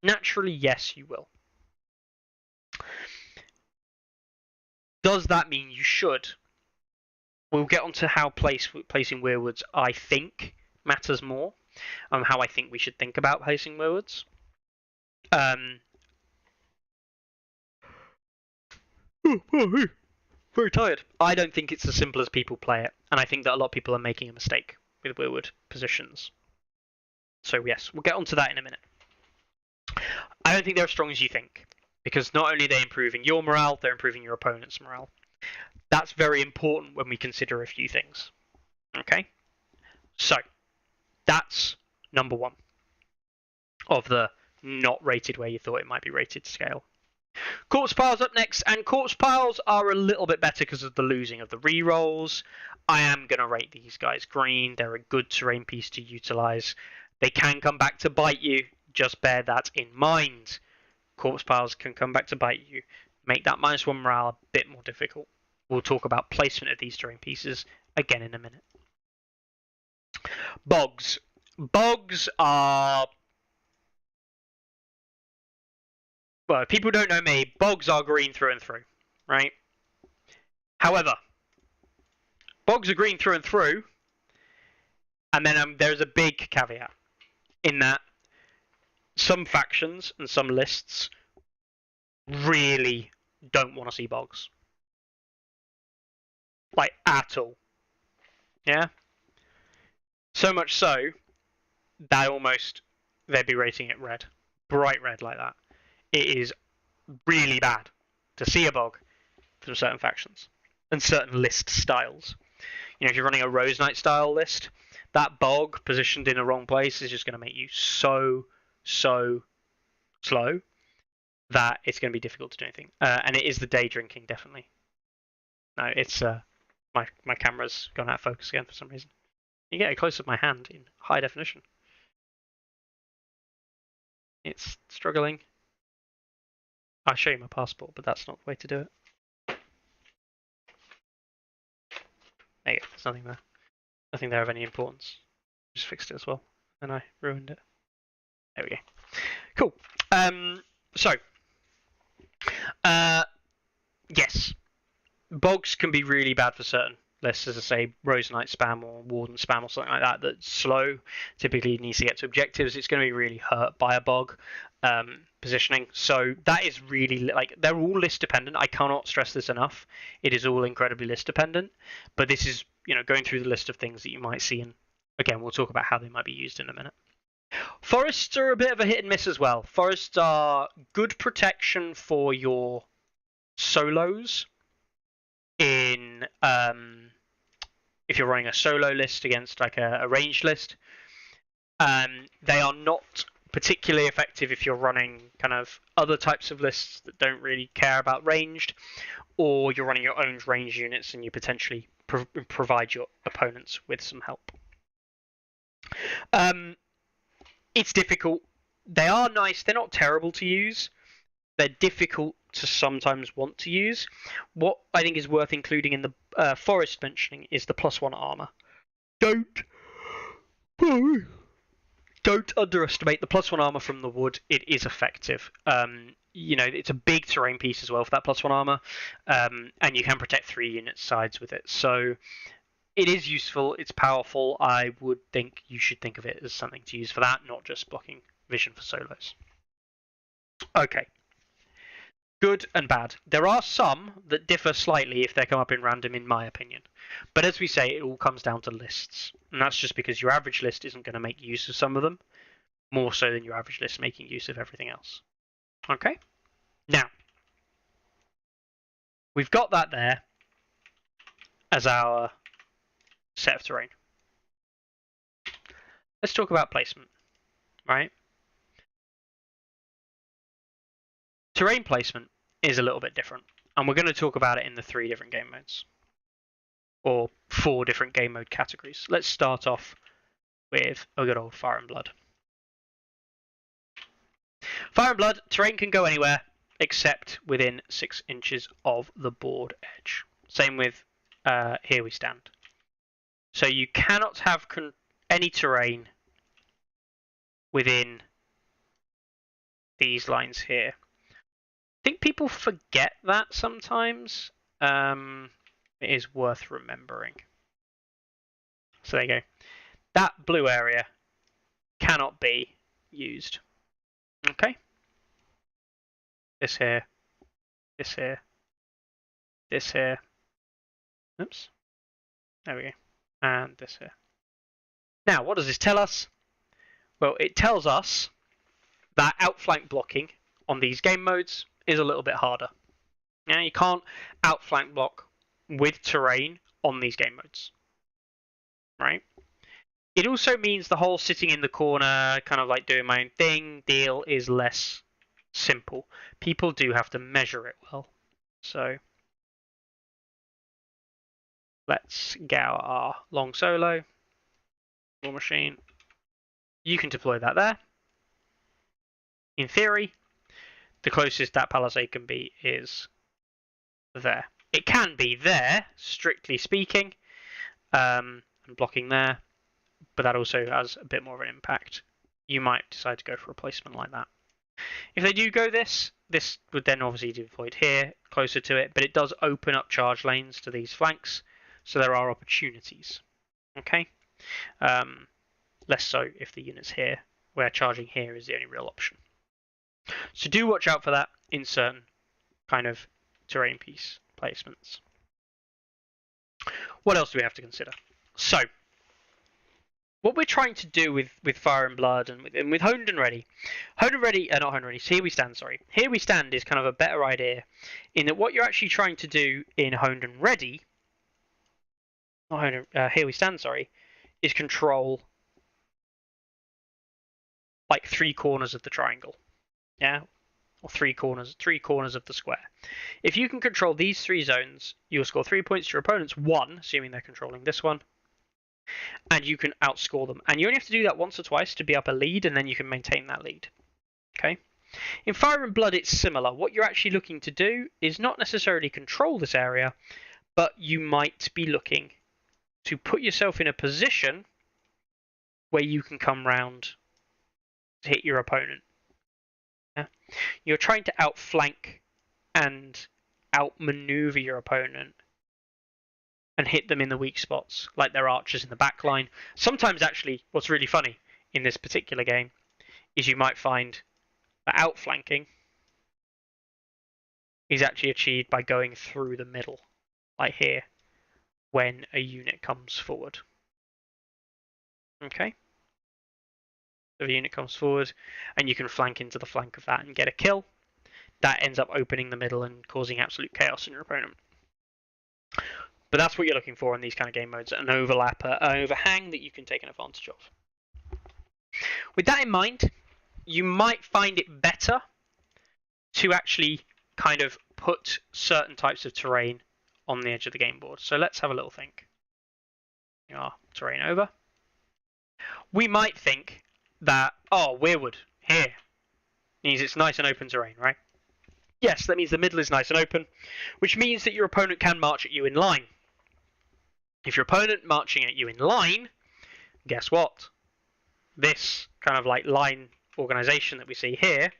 Naturally, yes, you will. Does that mean you should? We'll get onto how placing Weirwoods, I think, matters more. How I think we should think about placing Weirwoods. Very tired. I don't think it's as simple as people play it, and I think that a lot of people are making a mistake with Weirwood positions. So yes, we'll get onto that in a minute. I don't think they're as strong as you think, because not only are they improving your morale, they're improving your opponent's morale. That's very important when we consider a few things. Okay? So, that's number 1 of the not rated where you thought it might be rated scale. Corpse Piles up next, and Corpse Piles are a little bit better because of the losing of the rerolls. I am going to rate these guys green. They're a good terrain piece to utilise. They can come back to bite you. Just bear that in mind. Corpse Piles can come back to bite you. Make that -1 morale a bit more difficult. We'll talk about placement of these terrain pieces again in a minute. Bogs. Bogs are... Well, if people don't know me, bogs are green through and through, right? However, bogs are green through and through, and then there's a big caveat in that some factions and some lists really don't want to see bogs. Like, at all. Yeah? So much so that almost they'd be rating it red. Bright red like that. It is really bad to see a bog from certain factions and certain list styles. You know, if you're running a Rose Knight style list, that bog positioned in the wrong place is just going to make you so slow that it's going to be difficult to do anything. And it is the day drinking, definitely. No, it's my camera's gone out of focus again for some reason. You get a close up of my hand in high definition. It's struggling. I'll show you my passport, but that's not the way to do it. There you go, there's nothing there. Nothing there of any importance. Just fixed it as well, and I ruined it. There we go. Cool. Yes. Bogs can be really bad for certain lists, as I say, Rose Knight spam or Warden spam or something like that, that's slow, typically needs to get to objectives. It's going to be really hurt by a bog positioning. So that is really, like, they're all list dependent. I cannot stress this enough. It is all incredibly list dependent. But this is, you know, going through the list of things that you might see, and again, we'll talk about how they might be used in a minute. Forests are a bit of a hit and miss as well. Forests are good protection for your solos in if you're running a solo list against like a ranged list. They are not particularly effective if you're running kind of other types of lists that don't really care about ranged, or you're running your own ranged units and you potentially provide your opponents with some help. It's difficult. They are nice. They're not terrible to use. They're difficult to sometimes want to use. What I think is worth including in the forest mentioning is the +1 armor. Don't underestimate the +1 armor from the wood. It is effective. You know, it's a big terrain piece as well for that +1 armor, and you can protect 3 unit sides with it. So it is useful. It's powerful. I would think you should think of it as something to use for that, not just blocking vision for solos. Okay. Good and bad. There are some that differ slightly if they come up in random, in my opinion. But as we say, it all comes down to lists. And that's just because your average list isn't going to make use of some of them, more so than your average list making use of everything else. Okay? Now, we've got that there. as our set of terrain. Let's talk about placement, right? Terrain placement is a little bit different, and we're going to talk about it in the 3 different game modes, or 4 different game mode categories. Let's start off with a good old Fire and Blood. Fire and Blood, terrain can go anywhere except within 6 inches of the board edge. Same with Here We Stand. So you cannot have any terrain within these lines here. I think people forget that sometimes. It is worth remembering. So there you go. That blue area cannot be used. Okay? This here, this here, this here. Oops. There we go. And this here. Now, what does this tell us? Well, it tells us that outflank blocking on these game modes is a little bit harder. Now, you can't outflank block with terrain on these game modes. Right? It also means the whole sitting in the corner, kind of like doing my own thing deal is less simple. People do have to measure it well. So let's get out our long solo. War machine. You can deploy that there. In theory, the closest that palisade can be is there. It can be there, strictly speaking, and blocking there, but that also has a bit more of an impact. You might decide to go for a placement like that. If they do go this would then obviously be deployed here, closer to it, but it does open up charge lanes to these flanks, so there are opportunities. Okay? Less so if the unit's here, where charging here is the only real option. So do watch out for that in certain kind of terrain piece placements. What else do we have to consider? So, what we're trying to do with Fire and Blood and with Honed and Ready, not Honed and Ready, Here We Stand, sorry. Here We Stand is kind of a better idea in that what you're actually trying to do in Honed and Ready, Here We Stand, sorry, is control like 3 corners of the triangle. Yeah? Or 3 corners of the square. If you can control these 3 zones, you'll score 3 points to your opponent's 1, assuming they're controlling this one. And you can outscore them. And you only have to do that once or twice to be up a lead, and then you can maintain that lead. Okay? In Fire and Blood, it's similar. What you're actually looking to do is not necessarily control this area, but you might be looking to put yourself in a position where you can come round to hit your opponent. Yeah? You're trying to outflank and outmaneuver your opponent and hit them in the weak spots, like their archers in the back line. Sometimes, actually, what's really funny in this particular game is you might find that outflanking is actually achieved by going through the middle, like here, when a unit comes forward. Okay? So the unit comes forward, and you can flank into the flank of that and get a kill. That ends up opening the middle and causing absolute chaos in your opponent. But that's what you're looking for in these kind of game modes, an overlap, an overhang that you can take an advantage of. With that in mind, you might find it better to actually kind of put certain types of terrain on the edge of the game board. So let's have a little think. Terrain over. We might think that, oh, Weirwood, here, means it's nice and open terrain, right? Yes, that means the middle is nice and open, which means that your opponent can march at you in line. If your opponent marching at you in line, guess what? This kind of like line organization that we see here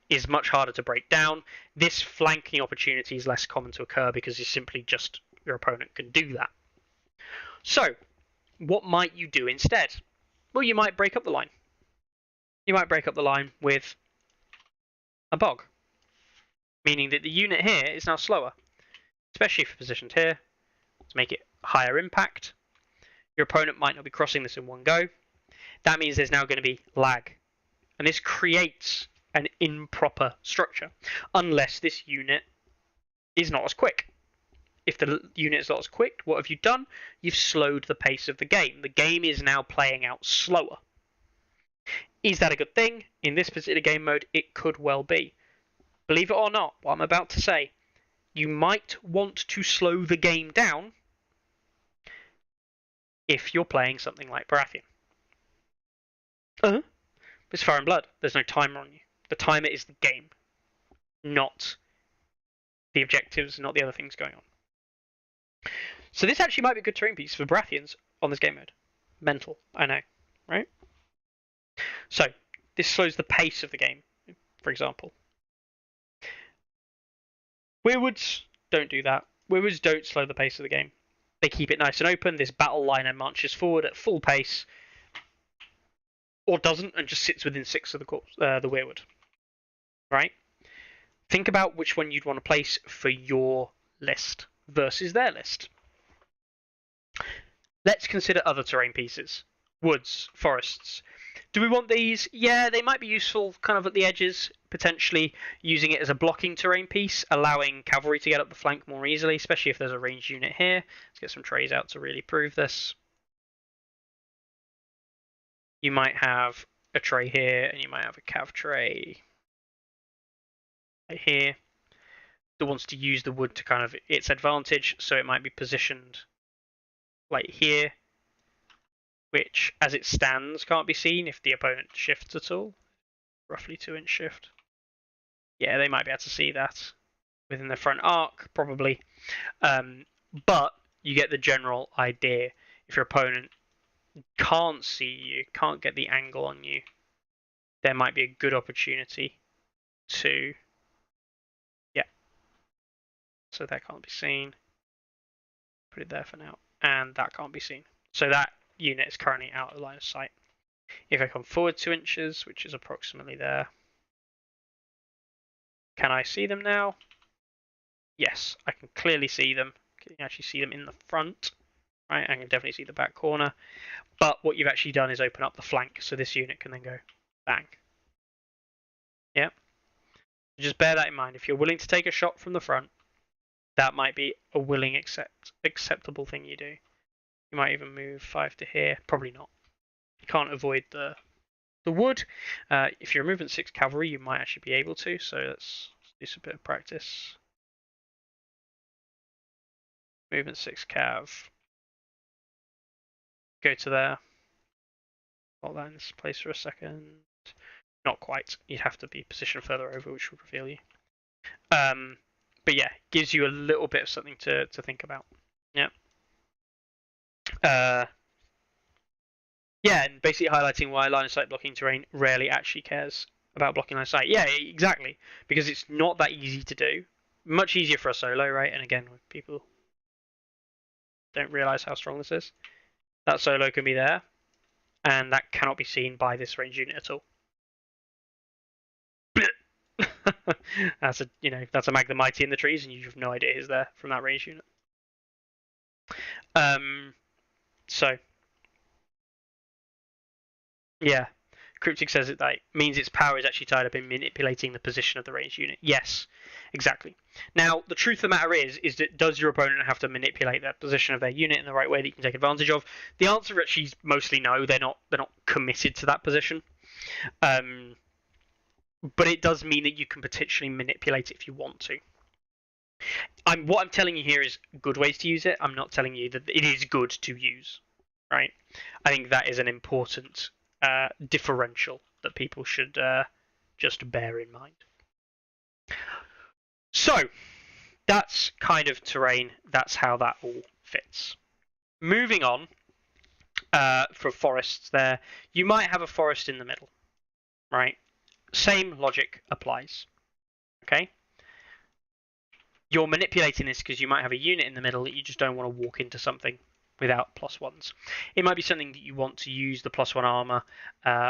is much harder to break down. This flanking opportunity is less common to occur because it's simply just your opponent can do that. So, what might you do instead? Well, you might break up the line. You might break up the line with a bog, meaning that the unit here is now slower, especially if positioned here, to make it higher impact. Your opponent might not be crossing this in one go. That means there's now going to be lag, and this creates an improper structure, unless this unit is not as quick. if the unit is not as quick, what have you done? You've slowed the pace of the game. The game is now playing out slower. Is that a good thing? In this particular game mode, it could well be. Believe it or not, what I'm about to say, you might want to slow the game down if you're playing something like Baratheon. It's Fire and Blood. There's no timer on you. The timer is the game, not the objectives, not the other things going on. So this actually might be a good terrain piece for Baratheons on this game mode. Mental, I know, right? So this slows the pace of the game, for example. Weirwoods don't do that. Weirwoods don't slow the pace of the game. They keep it nice and open. This battle liner marches forward at full pace, or doesn't, and just sits within 6 of the weirwood. Right? Think about which one you'd want to place for your list versus their list. Let's consider other terrain pieces. Woods, forests. Do we want these? Yeah, they might be useful kind of at the edges, potentially using it as a blocking terrain piece, allowing cavalry to get up the flank more easily, especially if there's a ranged unit here. Let's get some trays out to really prove this. You might have a tray here, and you might have a cav tray right here that wants to use the wood to kind of its advantage, so it might be positioned like here, which as it stands can't be seen if the opponent shifts at all. Roughly 2-inch shift. Yeah, they might be able to see that within the front arc, probably. But you get the general idea. If your opponent can't see you, can't get the angle on you, there might be a good opportunity to, yeah. So that can't be seen. Put it there for now. And that can't be seen. So that unit is currently out of line of sight. If I come forward 2 inches, which is approximately there, can I see them now? Yes, I can clearly see them. I can actually see them in the front. Right, I can definitely see the back corner. But what you've actually done is open up the flank, so this unit can then go bang. Yeah. Just bear that in mind. If you're willing to take a shot from the front, that might be a willing acceptable thing you do. You might even move 5 to here. Probably not. You can't avoid the wood. If you're movement 6 cavalry, you might actually be able to. So let's do some bit of practice. Movement 6 cav. Go to there. Hold that in this place for a second. Not quite. You'd have to be positioned further over, which would reveal you. But yeah, gives you a little bit of something to think about. Yeah. Yeah, and basically highlighting why line of sight blocking terrain rarely actually cares about blocking line of sight. Yeah, exactly. Because it's not that easy to do. Much easier for a solo, right? And again, people don't realise how strong this is. That solo can be there, and that cannot be seen by this range unit at all. That's a Mag the Mighty in the trees, and you have no idea he's there from that range unit. So yeah, Cryptic says it like means its power is actually tied up in manipulating the position of the ranged unit. Yes, exactly. Now the truth of the matter is that does your opponent have to manipulate that position of their unit in the right way that you can take advantage of? The answer actually is mostly no. They're not committed to that position. But it does mean that you can potentially manipulate it if you want to. What I'm telling you here is good ways to use it. I'm not telling you that it is good to use, right? I think that is an important differential that people should just bear in mind. So that's kind of terrain. That's how that all fits. Moving on for forests there, you might have a forest in the middle, right? Same logic applies. Okay? You're manipulating this because you might have a unit in the middle that you just don't want to walk into something without +1s. It might be something that you want to use the +1 armor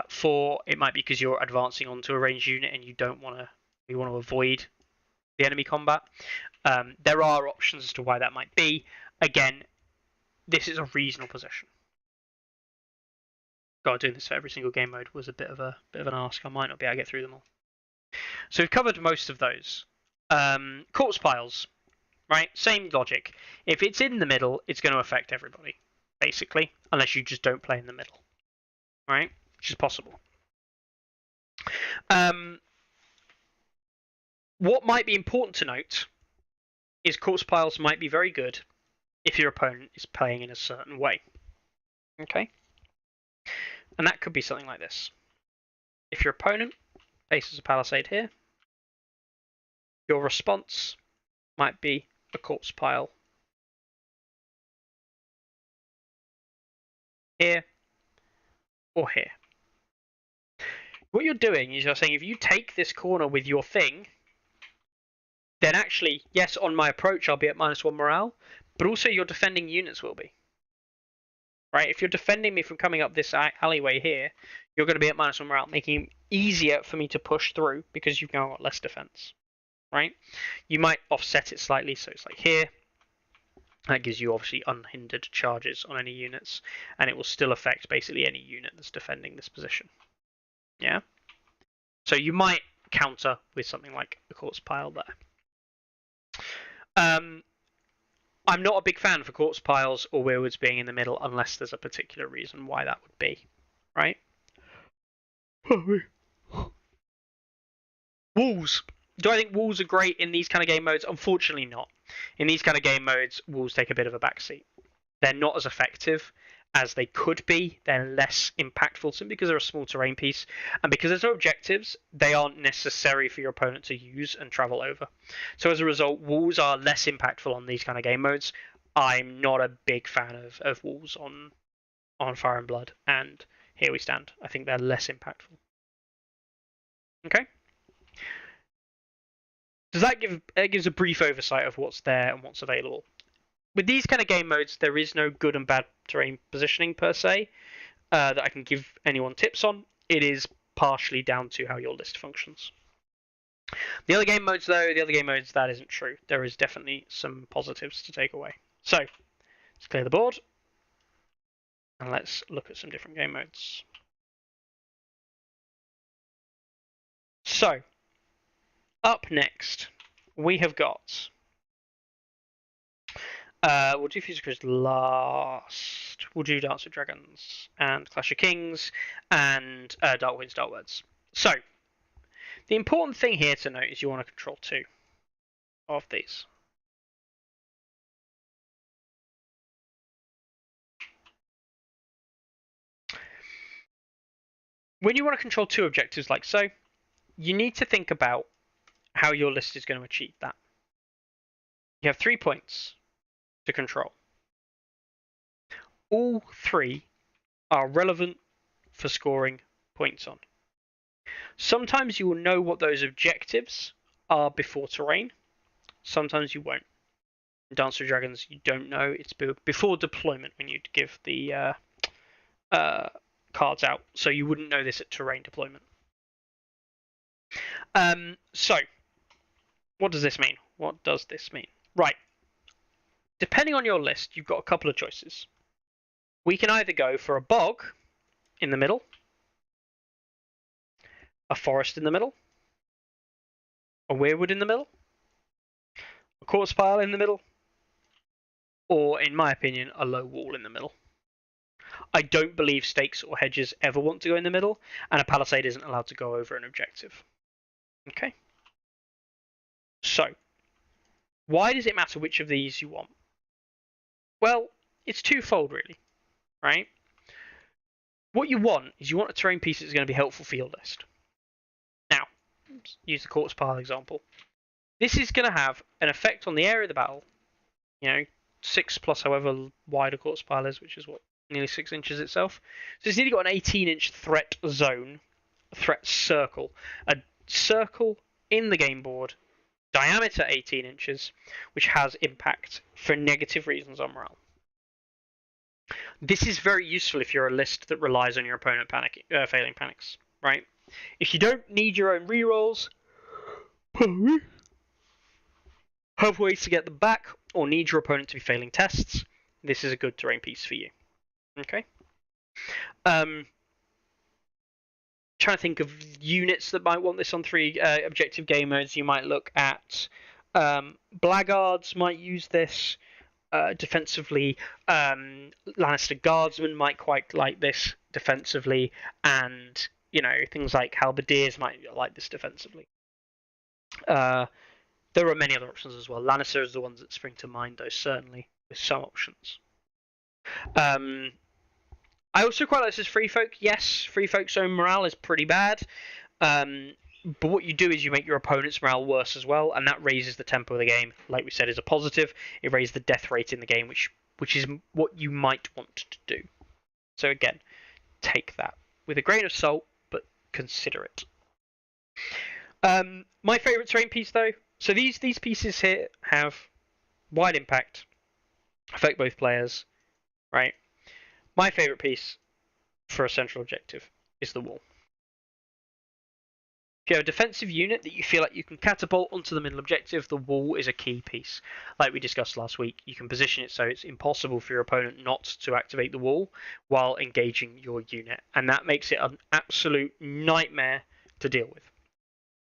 for. It might be because you're advancing onto a ranged unit and you want to avoid the enemy combat. There are options as to why that might be. Again, this is a reasonable position. God, doing this for every single game mode was a bit of an ask. I might not be able to get through them all. So we've covered most of those. Corpse piles. right? Same logic. If it's in the middle, it's going to affect everybody, basically, unless you just don't play in the middle, right? Which is possible. What might be important to note is corpse piles might be very good if your opponent is playing in a certain way. Okay? And that could be something like this. If your opponent places a palisade here, your response might be a corpse pile here or here. What you're doing is you're saying if you take this corner with your thing, then actually, yes, on my approach I'll be at -1 morale, but also your defending units will be. Right? If you're defending me from coming up this alleyway here, you're going to be at -1 morale, making it easier for me to push through because you've now got less defense. Right? You might offset it slightly, so it's like here. That gives you obviously unhindered charges on any units, and it will still affect basically any unit that's defending this position. Yeah? So you might counter with something like the corpse pile there. I'm not a big fan for corpse piles or weirwoods being in the middle unless there's a particular reason why that would be, right? Walls. Do I think walls are great in these kind of game modes? Unfortunately not. In these kind of game modes, walls take a bit of a backseat. They're not as effective as they could be. They're less impactful simply because they're a small terrain piece. And because there's no objectives, they aren't necessary for your opponent to use and travel over. So as a result, walls are less impactful on these kind of game modes. I'm not a big fan of walls on Fire and Blood. And here we stand. I think they're less impactful. Okay? Does that gives a brief oversight of what's there and what's available? With these kind of game modes, there is no good and bad terrain positioning per se that I can give anyone tips on. It is partially down to how your list functions. The other game modes, though, that isn't true. There is definitely some positives to take away. So, let's clear the board, and let's look at some different game modes. So, up next, we have got... we'll do Future Cruise last. We'll do Dance with Dragons and Clash of Kings and Dark Winds, Dark Words. So, the important thing here to note is you want to control 2 of these. When you want to control 2 objectives like so, you need to think about how your list is going to achieve that. You have 3 points to control. All 3 are relevant for scoring points on. Sometimes you will know what those objectives are before terrain. Sometimes you won't. In Dance with Dragons, you don't know. It's before deployment when you give the cards out. So you wouldn't know this at terrain deployment. So, what does this mean? What does this mean? Right. Depending on your list, you've got a couple of choices. We can either go for a bog in the middle, a forest in the middle, a weirwood in the middle, a corpse pile in the middle, or, in my opinion, a low wall in the middle. I don't believe stakes or hedges ever want to go in the middle, and a palisade isn't allowed to go over an objective. Okay? So, why does it matter which of these you want? Well, it's twofold, really, right? What you want is you want a terrain piece that's going to be helpful for your list. Now, use the corpse pile example. This is going to have an effect on the area of the battle, 6 plus however wide a corpse pile is, which is what, nearly 6 inches itself. So it's nearly got an 18-inch threat zone, a threat circle, a circle in the game board, diameter 18 inches, which has impact for negative reasons on morale. This is very useful if you're a list that relies on your opponent failing panics, right? If you don't need your own rerolls, have ways to get them back, or need your opponent to be failing tests, this is a good terrain piece for you. Okay? Trying to think of units that might want this on 3 objective game modes. You might look at Blackguards might use this defensively. Lannister Guardsmen might quite like this defensively, and things like Halberdiers might like this defensively. There are many other options as well. Lannister is the ones that spring to mind, though, certainly, with some options. I also quite like this as Free Folk. Yes, Free Folk's own morale is pretty bad. But what you do is you make your opponent's morale worse as well, and that raises the tempo of the game. Like we said, is a positive. It raises the death rate in the game, which is what you might want to do. So again, take that with a grain of salt, but consider it. My favourite terrain piece, though. So these pieces here have wide impact, affect both players, right? My favourite piece for a central objective is the wall. If you have a defensive unit that you feel like you can catapult onto the middle objective, the wall is a key piece. Like we discussed last week, you can position it so it's impossible for your opponent not to activate the wall while engaging your unit. And that makes it an absolute nightmare to deal with.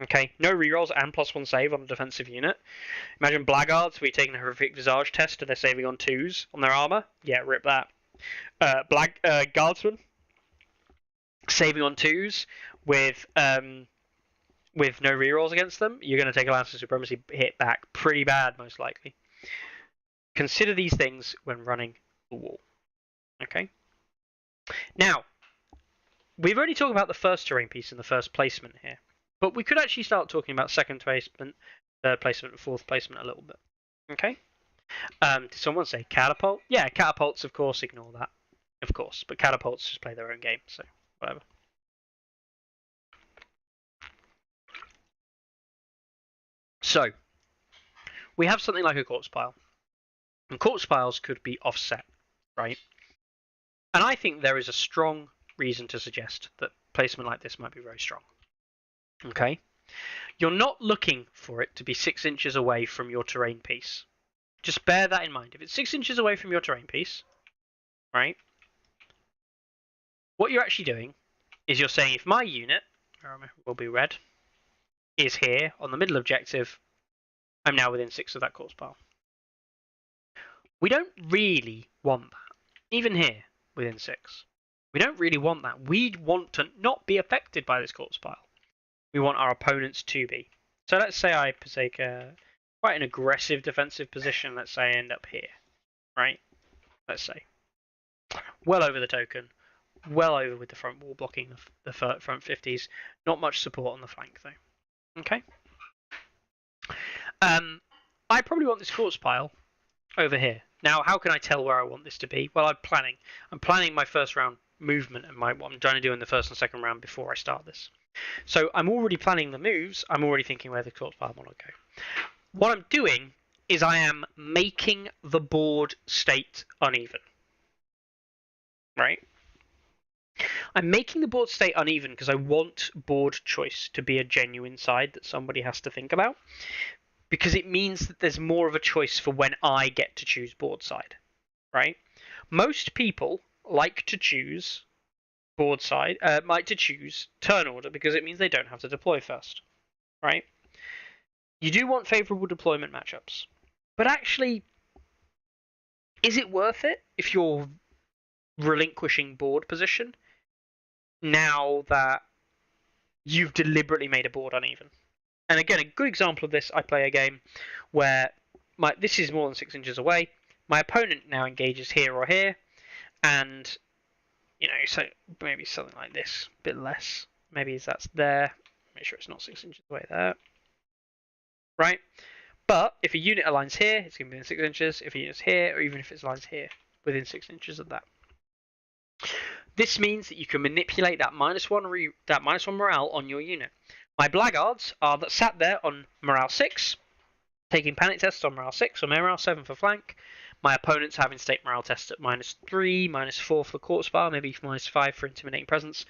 Okay, no rerolls and +1 save on a defensive unit. Imagine Blackguards, we're taking a horrific visage test and they're saving on 2s on their armor. Yeah, rip that. Guardsmen saving on 2s with no rerolls against them. You're going to take a Lannister Supremacy hit back pretty bad, most likely. Consider these things when running the wall. Okay. Now, we've already talked about the first terrain piece and the first placement here. But we could actually start talking about second placement, third placement, and fourth placement a little bit. Okay? Did someone say catapult? Yeah, catapults, of course, ignore that. Of course. But catapults just play their own game, so whatever. So, we have something like a corpse pile. And corpse piles could be offset, right? And I think there is a strong reason to suggest that placement like this might be very strong. Okay, you're not looking for it to be 6 inches away from your terrain piece. Just bear that in mind. If it's 6 inches away from your terrain piece, right, what you're actually doing is you're saying if my unit, will be red, is here on the middle objective, I'm now within 6 of that corpse pile. We don't really want that. Even here, within 6. We don't really want that. We want to not be affected by this corpse pile. We want our opponents to be. So let's say I take quite an aggressive defensive position. Let's say I end up here, right? Let's say. Well over the token. Well over with the front wall blocking the front 50s. Not much support on the flank though. Okay. I probably want this corpse pile over here. Now, how can I tell where I want this to be? Well, I'm planning my first round movement and what I'm trying to do in the first and second round before I start this. So I'm already planning the moves. I'm already thinking where the corpse pile want to go. What I'm doing is I am making the board state uneven. Right? I'm making the board state uneven because I want board choice to be a genuine side that somebody has to think about. Because it means that there's more of a choice for when I get to choose board side. Right? Most people like to choose board side, like to choose turn order because it means they don't have to deploy first. Right? You do want favourable deployment matchups. But actually, is it worth it if you're relinquishing board position now that you've deliberately made a board uneven? And again, a good example of this, I play a game where this is more than 6 inches away. My opponent now engages here or here, and so maybe something like this, a bit less. Maybe that's there. Make sure it's not 6 inches away there. Right? But if a unit aligns here, it's going to be within 6 inches. If a unit's here, or even if it aligns here, within 6 inches of that. This means that you can manipulate that -1 morale on your unit. My blackguards are that sat there on morale 6, taking panic tests on morale 6 or morale 7 for flank. My opponent's having state morale tests at -3, -4 for corpse pile, maybe -5 for intimidating presence.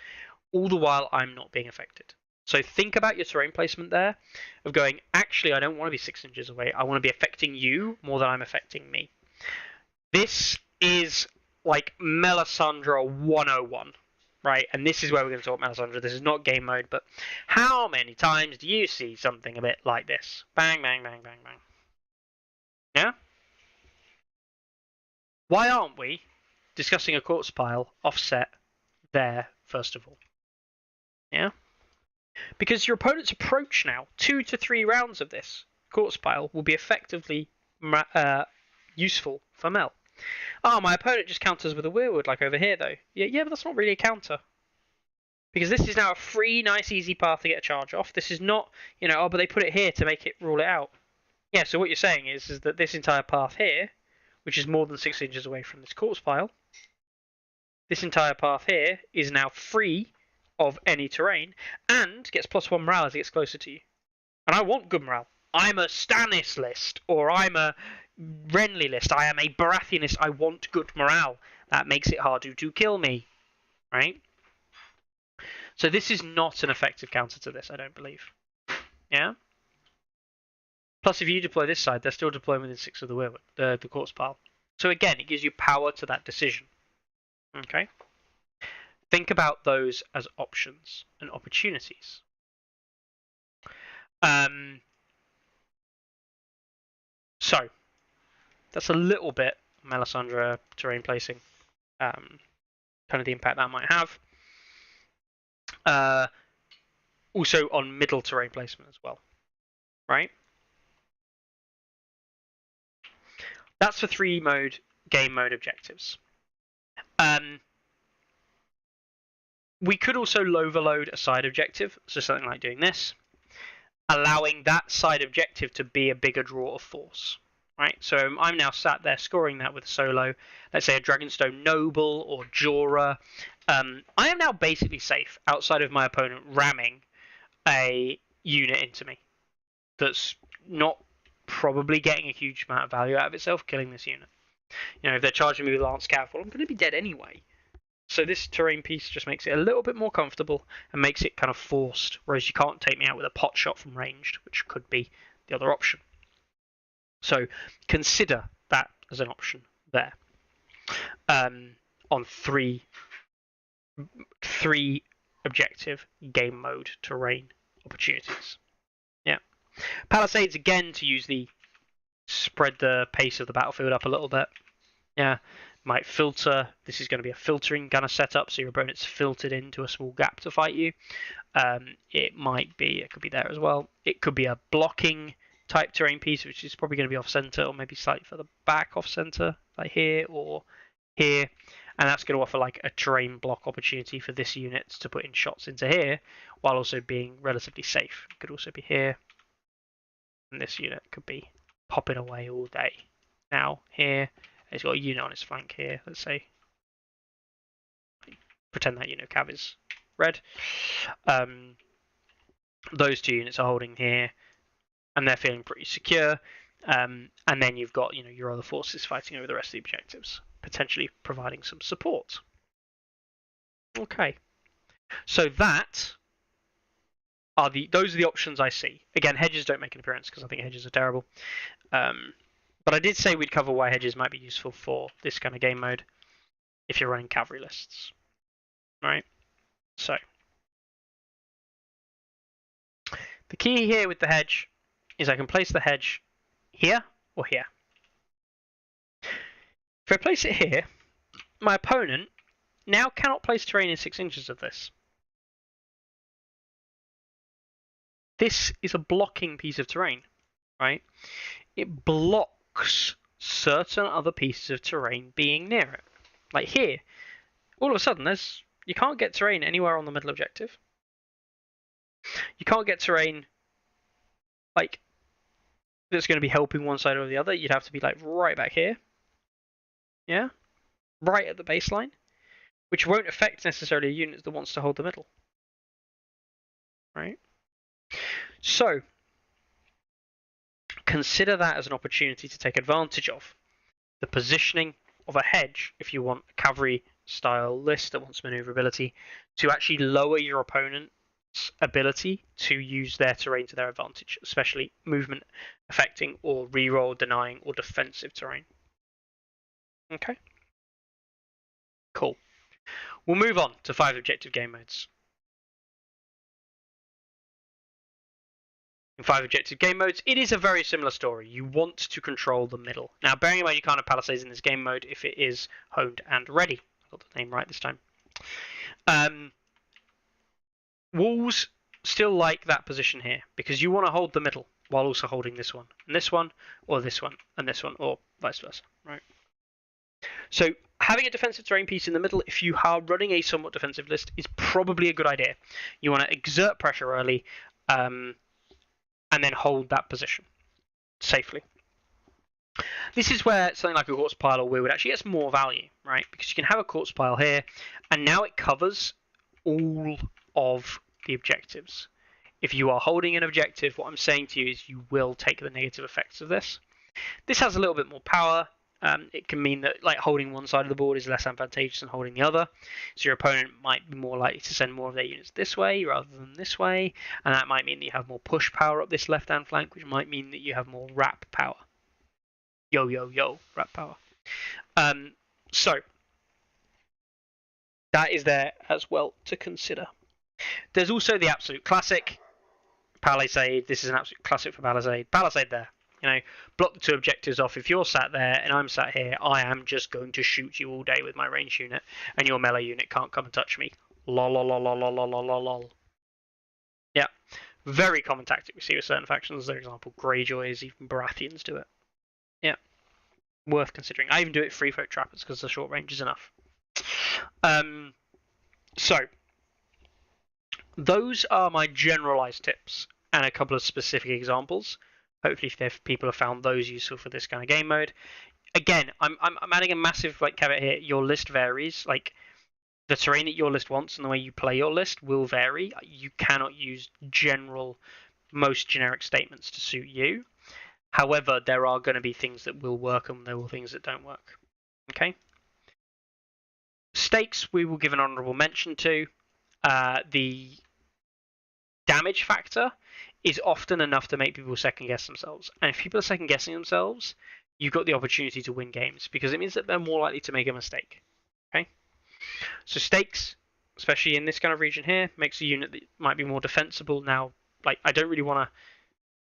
All the while, I'm not being affected. So think about your terrain placement there, of going, actually, I don't want to be 6 inches away. I want to be affecting you more than I'm affecting me. This is like Melisandre 101, right? And this is where we're going to talk Melisandre. This is not game mode, but how many times do you see something a bit like this? Bang, bang, bang, bang, bang. Why aren't we discussing a corpse pile offset there first of all? Yeah? Because your opponent's approach now, 2 to 3 rounds of this corpse pile, will be effectively useful for Mel. Oh, my opponent just counters with a weirwood, like over here, though. Yeah, but that's not really a counter. Because this is now a free, nice, easy path to get a charge off. This is not, but they put it here to make it rule it out. Yeah, so what you're saying is that this entire path here, which is more than 6 inches away from this corpse pile, this entire path here is now free of any terrain and gets +1 morale as it gets closer to you. And I want good morale. I'm a Stannis list, or I'm a Renly list, I am a Baratheon list. I want good morale. That makes it harder to kill me, right? So this is not an effective counter to this, I don't believe. Yeah? Plus, if you deploy this side, they're still deploying within 6 of the weirwood, the corpse pile. So again, it gives you power to that decision. Okay? Think about those as options and opportunities. So, that's a little bit Melisandre terrain placing, kind of the impact that might have. Also on middle terrain placement as well, right? That's for 3 game mode objectives. We could also overload a side objective, so something like doing this, allowing that side objective to be a bigger draw of force. Right, so I'm now sat there scoring that with solo, let's say a Dragonstone Noble or Jorah. I am now basically safe outside of my opponent ramming a unit into me that's not probably getting a huge amount of value out of itself killing this unit. If they're charging me with Lance Cav, well, I'm going to be dead anyway. So this terrain piece just makes it a little bit more comfortable and makes it kind of forced, whereas you can't take me out with a pot shot from ranged, which could be the other option. So consider that as an option there. On three objective game mode terrain opportunities. Yeah. Palisades again to use the spread the pace of the battlefield up a little bit. Yeah. Might filter. This is going to be a filtering kind of setup, so your opponent's filtered into a small gap to fight you. It could be there as well. It could be a blocking type terrain piece, which is probably going to be off center or maybe slightly further back off center, like here or here. And that's going to offer like a terrain block opportunity for this unit to put in shots into here, while also being relatively safe. It could also be here. And this unit could be popping away all day. Now, here, it's got a unit on its flank here, let's say. Pretend that Cav is red. Those 2 units are holding here, and they're feeling pretty secure. And then you've got, your other forces fighting over the rest of the objectives, potentially providing some support. Okay. So those are the options I see. Again, hedges don't make an appearance because I think hedges are terrible. But I did say we'd cover why hedges might be useful for this kind of game mode if you're running cavalry lists. Right? So the key here with the hedge is I can place the hedge here or here. If I place it here, my opponent now cannot place terrain in 6 inches of this. This is a blocking piece of terrain, right? It blocks certain other pieces of terrain being near it. Like here, all of a sudden you can't get terrain anywhere on the middle objective. You can't get terrain like that's going to be helping one side or the other. You'd have to be like right back here. Yeah? Right at the baseline. Which won't affect necessarily a unit that wants to hold the middle. Right? So, consider that as an opportunity to take advantage of the positioning of a hedge if you want a cavalry style list that wants maneuverability to actually lower your opponent's ability to use their terrain to their advantage, especially movement affecting or reroll denying or defensive terrain. Okay. Cool. We'll move on to 5 objective game modes. in 5 objective game modes, it is a very similar story. You want to control the middle. Now, bearing in mind you can't have palisades in this game mode if it is honed and ready. I got the name right this time. Walls still like that position here because you want to hold the middle while also holding this one, and this one, or this one, and this one, or vice versa, right? So having a defensive terrain piece in the middle, if you are running a somewhat defensive list, is probably a good idea. You want to exert pressure early, and then hold that position safely. This is where something like a quartz pile or wood actually gets more value, right? Because you can have a quartz pile here, and now it covers all of the objectives. If you are holding an objective, what I'm saying to you is you will take the negative effects of this. This has a little bit more power. It can mean that like holding one side of the board is less advantageous than holding the other. So your opponent might be more likely to send more of their units this way rather than this way. And that might mean that you have more push power up this left-hand flank, which might mean that you have more wrap power. Yo, yo, yo, wrap power. So that is there as well to consider. There's also the absolute classic, Palisade. This is an absolute classic for Palisade. Palisade there. You know, block the 2 objectives off. If you're sat there and I'm sat here, I am just going to shoot you all day with my range unit, and your melee unit can't come and touch me. Lol, lol, lol, lol, lol, lol, lol, lol. Yeah, very common tactic we see with certain factions. For example, Greyjoys, even Baratheons do it. Yeah, worth considering. I even do it free folk trappers because the short range is enough. So those are my generalized tips and a couple of specific examples. Hopefully, if people have found those useful for this kind of game mode. Again, I'm adding a massive caveat here. Your list varies. Like the terrain that your list wants and the way you play your list will vary. You cannot use most generic statements to suit you. However, there are going to be things that will work and there will be things that don't work. Okay. Stakes we will give an honourable mention to. The damage factor is often enough to make people second guess themselves. And if people are second guessing themselves, you've got the opportunity to win games because it means that they're more likely to make a mistake. Okay? So stakes, especially in this kind of region here, makes a unit that might be more defensible. Now, I don't really want to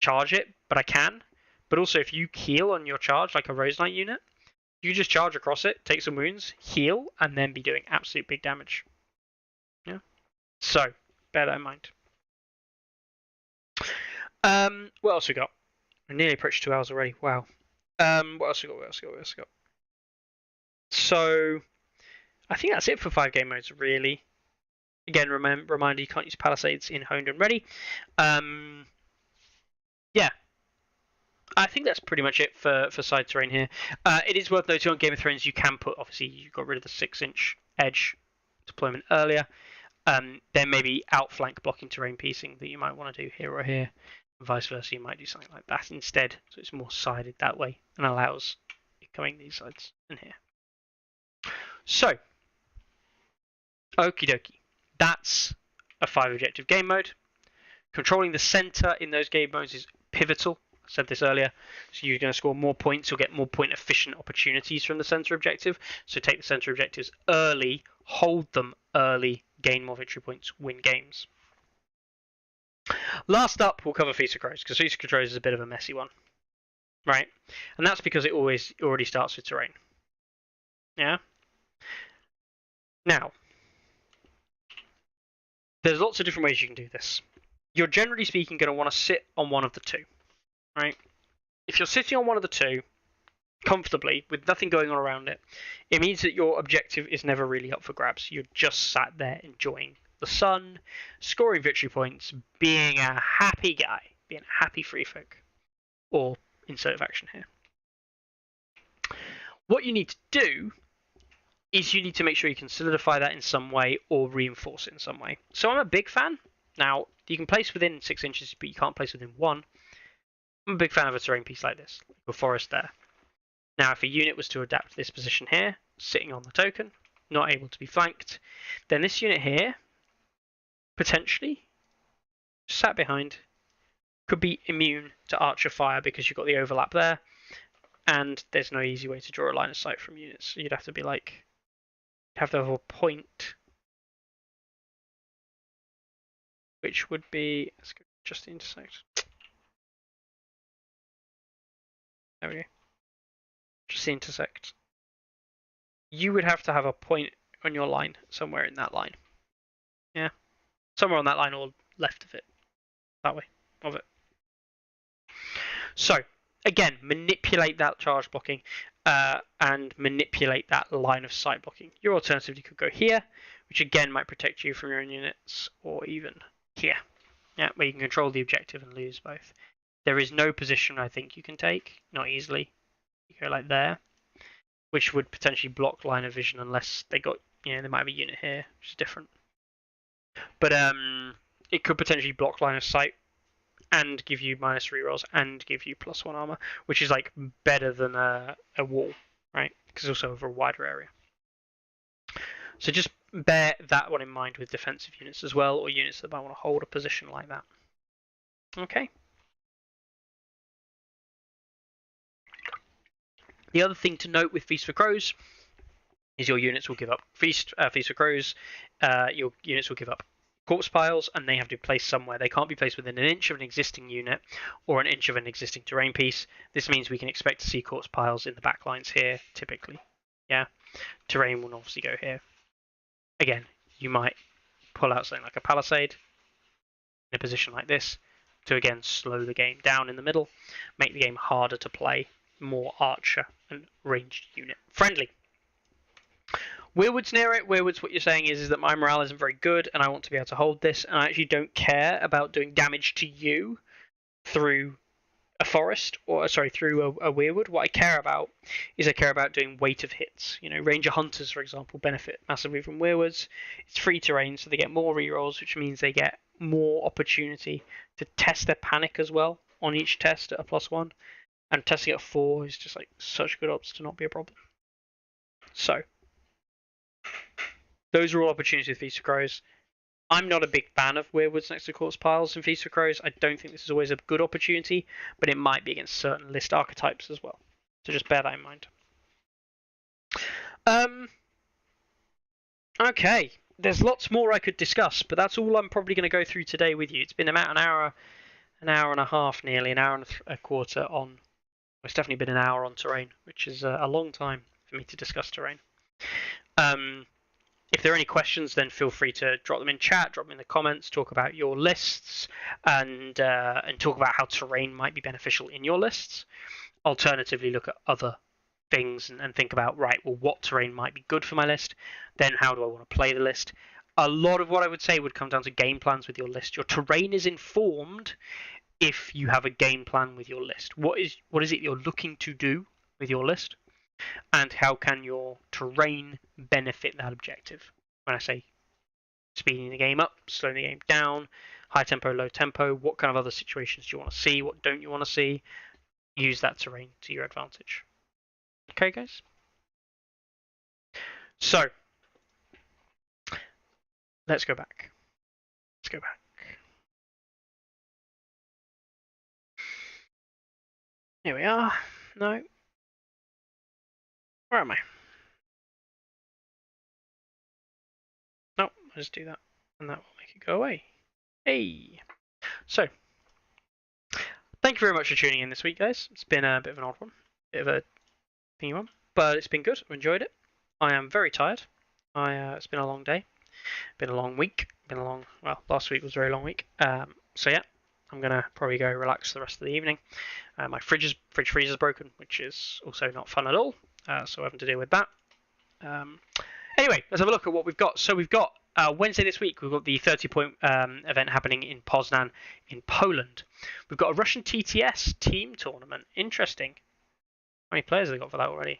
charge it, but I can. But also, if you heal on your charge, like a Rose Knight unit, you just charge across it, take some wounds, heal, and then be doing absolute big damage. Yeah. So, bear that in mind. What else we got? I nearly approached 2 hours already. Wow. What else we got? So, I think that's it for 5 game modes, really. Again, reminder, you can't use Palisades in Honed and Ready. Yeah. I think that's pretty much it for side terrain here. It is worth noting on Game of Thrones, you can put, obviously, you got rid of the 6-inch edge deployment earlier. There may be outflank blocking terrain piecing that you might want to do here or here. And vice versa, you might do something like that instead. So it's more sided that way and allows it coming these sides and here. So, okie dokie. That's a 5 objective game mode. Controlling the center in those game modes is pivotal. I said this earlier. So you're going to score more points. You'll get more point efficient opportunities from the center objective. So take the center objectives early, hold them early, gain more victory points, win games. Last up, we'll cover Feast of Crows, because Feast of Crows is a bit of a messy one, right? And that's because it already starts with terrain. Yeah? Now, there's lots of different ways you can do this. You're generally speaking going to want to sit on one of the two, right? If you're sitting on one of the two, comfortably, with nothing going on around it, it means that your objective is never really up for grabs. You're just sat there enjoying the sun, scoring victory points, being a happy guy, being a happy free folk, or insert of action here. What you need to do is you need to make sure you can solidify that in some way or reinforce it in some way. So I'm a big fan. Now, you can place within 6 inches, but you can't place within 1. I'm a big fan of a terrain piece like this, like a forest there. Now, if a unit was to adapt to this position here, sitting on the token, not able to be flanked, then this unit here, potentially, sat behind, could be immune to archer fire because you've got the overlap there, and there's no easy way to draw a line of sight from units. So you'd have to be like, have to have a point, which would be, let's go just intersect. There we go. Just intersect. You would have to have a point on your line somewhere in that line. Yeah, somewhere on that line or left of it, that way of it. So again, manipulate that charge blocking and manipulate that line of sight blocking. Your alternative, you could go here, which again might protect you from your own units, or even here, yeah, where you can control the objective and lose both. There is no position I think you can take, not easily. You go like there, which would potentially block line of vision unless they got, they might have a unit here, which is different. But it could potentially block line of sight and give you minus rerolls and give you +1 armor, which is like better than a wall, right? Because it's also over a wider area. So just bear that one in mind with defensive units as well, or units that might want to hold a position like that. Okay. The other thing to note with Feast for Crows is your units will give up Feast for Crows. Your units will give up corpse piles, and they have to be placed somewhere. They can't be placed within an inch of an existing unit or an inch of an existing terrain piece. This means we can expect to see corpse piles in the back lines here, typically. Yeah, terrain will obviously go here. Again, you might pull out something like a palisade in a position like this to again slow the game down in the middle, make the game harder to play, more archer and ranged unit friendly. Weirwood's near it. Weirwood's, what you're saying is that my morale isn't very good and I want to be able to hold this, and I actually don't care about doing damage to you through a forest, or sorry, through a Weirwood. What I care about is I care about doing weight of hits. Ranger hunters, for example, benefit massively from Weirwoods. It's free terrain, so they get more rerolls, which means they get more opportunity to test their panic as well on each test at a +1. And testing at 4 is just like such good odds to not be a problem. So those are all opportunities with Feast of Crows. I'm not a big fan of Weirwoods next to corpse piles in Feast of Crows. I don't think this is always a good opportunity, but it might be against certain list archetypes as well. So just bear that in mind. Okay, there's lots more I could discuss, but that's all I'm probably going to go through today with you. It's been about an hour and a half, nearly an hour and a quarter on. It's definitely been an hour on terrain, which is a long time for me to discuss terrain. If there are any questions, then feel free to drop them in chat, drop them in the comments, talk about your lists, and talk about how terrain might be beneficial in your lists. Alternatively, look at other things and think about, right, well, what terrain might be good for my list? Then how do I want to play the list? A lot of what I would say would come down to game plans with your list. Your terrain is informed if you have a game plan with your list. What is it you're looking to do with your list? And how can your terrain benefit that objective? When I say speeding the game up, slowing the game down, high tempo, low tempo, what kind of other situations do you want to see? What don't you want to see? Use that terrain to your advantage. Okay, guys? So, let's go back. Here we are. No. Where am I? No, I'll just do that, and that will make it go away. Hey! So, thank you very much for tuning in this week, guys. It's been a bit of an odd one. Bit of a thingy one. But it's been good. I've enjoyed it. I am very tired. It's been a long day. Been a long week. Well, last week was a very long week. So yeah, I'm going to probably go relax the rest of the evening. My fridge freezer's broken, which is also not fun at all. So having to deal with that. Anyway, let's have a look at what we've got. So we've got Wednesday this week, we've got the 30-point event happening in Poznan in Poland. We've got a Russian TTS team tournament. Interesting. How many players have they got for that already?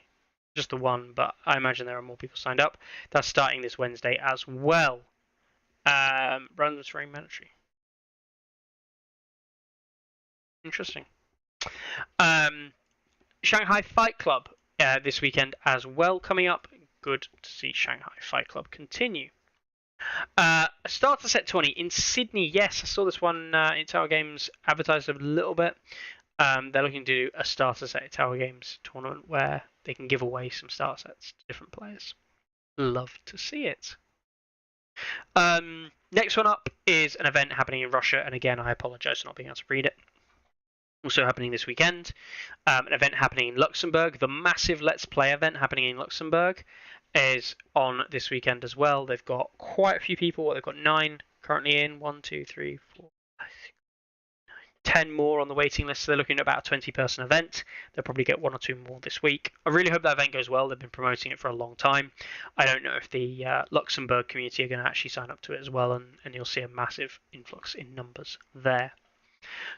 Just the one, but I imagine there are more people signed up. That's starting this Wednesday as well. Random terrain mandatory. Interesting. Shanghai Fight Club this weekend as well coming up. Good to see Shanghai Fight Club continue. Starter set 20 in Sydney. Yes, I saw this one in Tower Games advertised a little bit. They're looking to do a starter set at Tower Games tournament where they can give away some starter sets to different players. Love to see it. Next one up is an event happening in Russia, and again, I apologise for not being able to read it. also happening this weekend. An event happening in Luxembourg. The massive Let's Play event happening in Luxembourg is on this weekend as well. They've got quite a few people. They've got 9 currently in. 1, 2, 3, 4, 5, 6, 10 more on the waiting list. So they're looking at about a 20-person event. They'll probably get 1 or 2 more this week. I really hope that event goes well. They've been promoting it for a long time. I don't know if the Luxembourg community are going to actually sign up to it as well, and you'll see a massive influx in numbers there.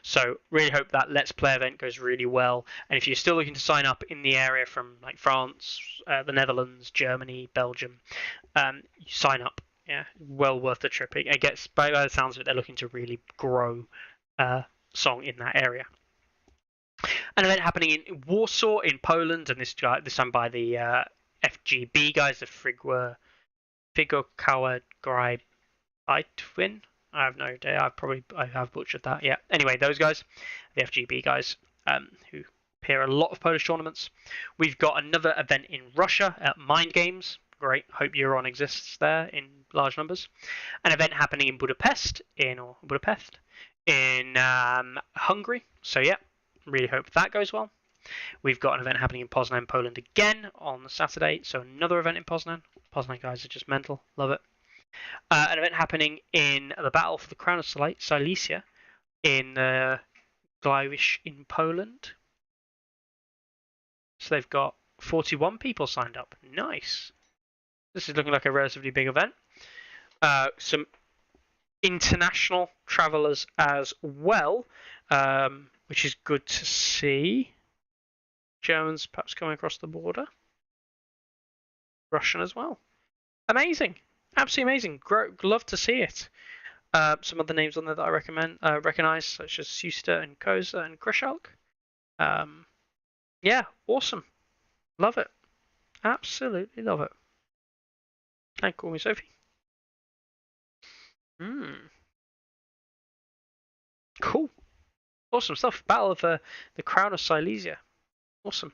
So really hope that Let's Play event goes really well. And if you're still looking to sign up in the area from like France, the Netherlands, Germany, Belgium, you sign up. Yeah, well worth the trip. It gets, by the sounds of it, they're looking to really grow song in that area. An event happening in Warsaw in Poland, and this time by the FGB guys, the Figurkowa Graj Twin. I have no idea. I have butchered that. Yeah. Anyway, those guys, the FGB guys, who appear a lot of Polish tournaments. We've got another event in Russia at Mind Games. Great. Hope Euron exists there in large numbers. An event happening in Budapest in Hungary. So yeah, really hope that goes well. We've got an event happening in Poznan, Poland again on Saturday. So another event in Poznan. Poznan guys are just mental. Love it. An event happening in the Battle for the Crown of Silesia in Gliwice in Poland. So they've got 41 people signed up. Nice. This is looking like a relatively big event. Some international travellers as well, which is good to see. Germans perhaps coming across the border. Russian as well. Amazing. Absolutely amazing. Love to see it. Some other names on there that I recognise, such as Suster and Koza and Krishalk. Yeah, awesome. Love it. Absolutely love it. And call me Sophie. Cool. Awesome stuff. Battle of the Crown of Silesia. Awesome.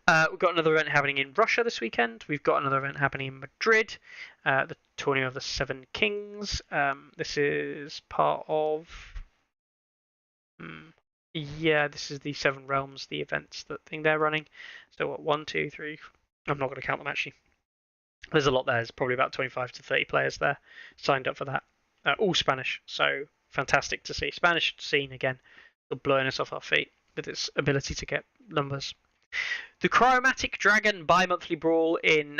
We've got another event happening in Russia this weekend. We've got another event happening in Madrid, the Tourney of the Seven Kings. This is part of... yeah, this is the Seven Realms, the events that thing they're running. So what, 1, 2, 3... I'm not going to count them actually. There's a lot there. There's probably about 25 to 30 players there signed up for that. All Spanish, so fantastic to see. Spanish scene again, blowing us off our feet with its ability to get numbers. The Chromatic Dragon bi-monthly brawl in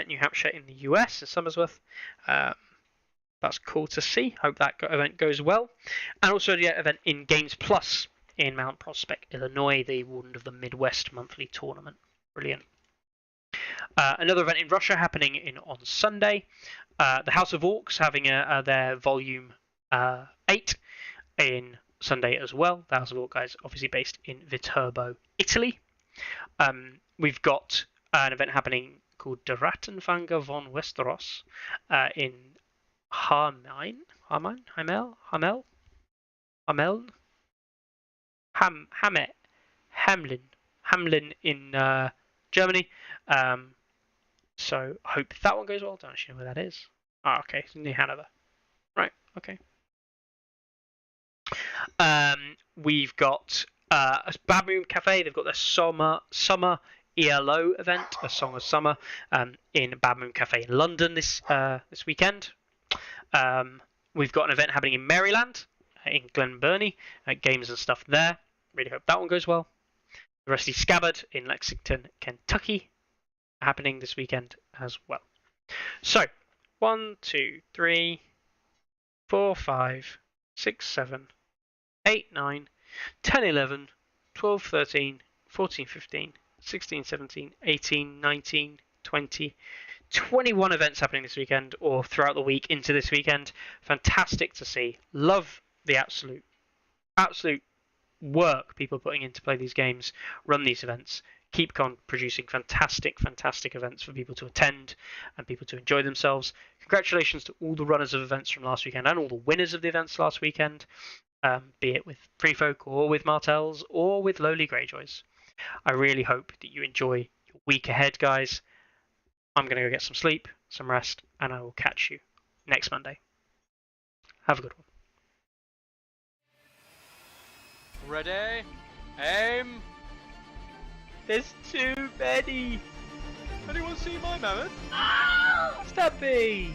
New Hampshire in the US in Somersworth. That's cool to see. Hope that event goes well. And also the event in Games Plus in Mount Prospect, Illinois, the Warden of the Midwest monthly tournament. Brilliant. Another event in Russia happening on Sunday. The House of Orcs having their volume 8 in Sunday as well. The House of Orcs guys obviously based in Viterbo, Italy. We've got an event happening called Der Rattenfänger von Westeros in Hameln in Germany. So hope that one goes well. Don't actually know where that is. Ah, okay, it's near Hanover. Right, okay. We've got Bad Moon Cafe. They've got their summer ELO event, a Song of Summer, in Bad Moon Cafe in London this weekend. We've got an event happening in Maryland, in Glen Burnie, games and stuff there. Really hope that one goes well. The Rusty Scabbard in Lexington, Kentucky, happening this weekend as well. So, 1, 2, 3, 4, 5, 6, 7, 8, 9, 10, 11, 12, 13, 14, 15, 16, 17, 18, 19, 20, 21 events happening this weekend or throughout the week into this weekend. Fantastic to see. Love the absolute work people are putting in to play these games, run these events, keep on producing fantastic events for people to attend and people to enjoy themselves. Congratulations to all the runners of events from last weekend and all the winners of the events last weekend, be it with Free Folk or with Martells or with Lowly Greyjoys. I really hope that you enjoy your week ahead, guys. I'm going to go get some sleep, some rest, and I will catch you next Monday. Have a good one. Ready? Aim! There's too many. Anyone see my mammoth? Stubby!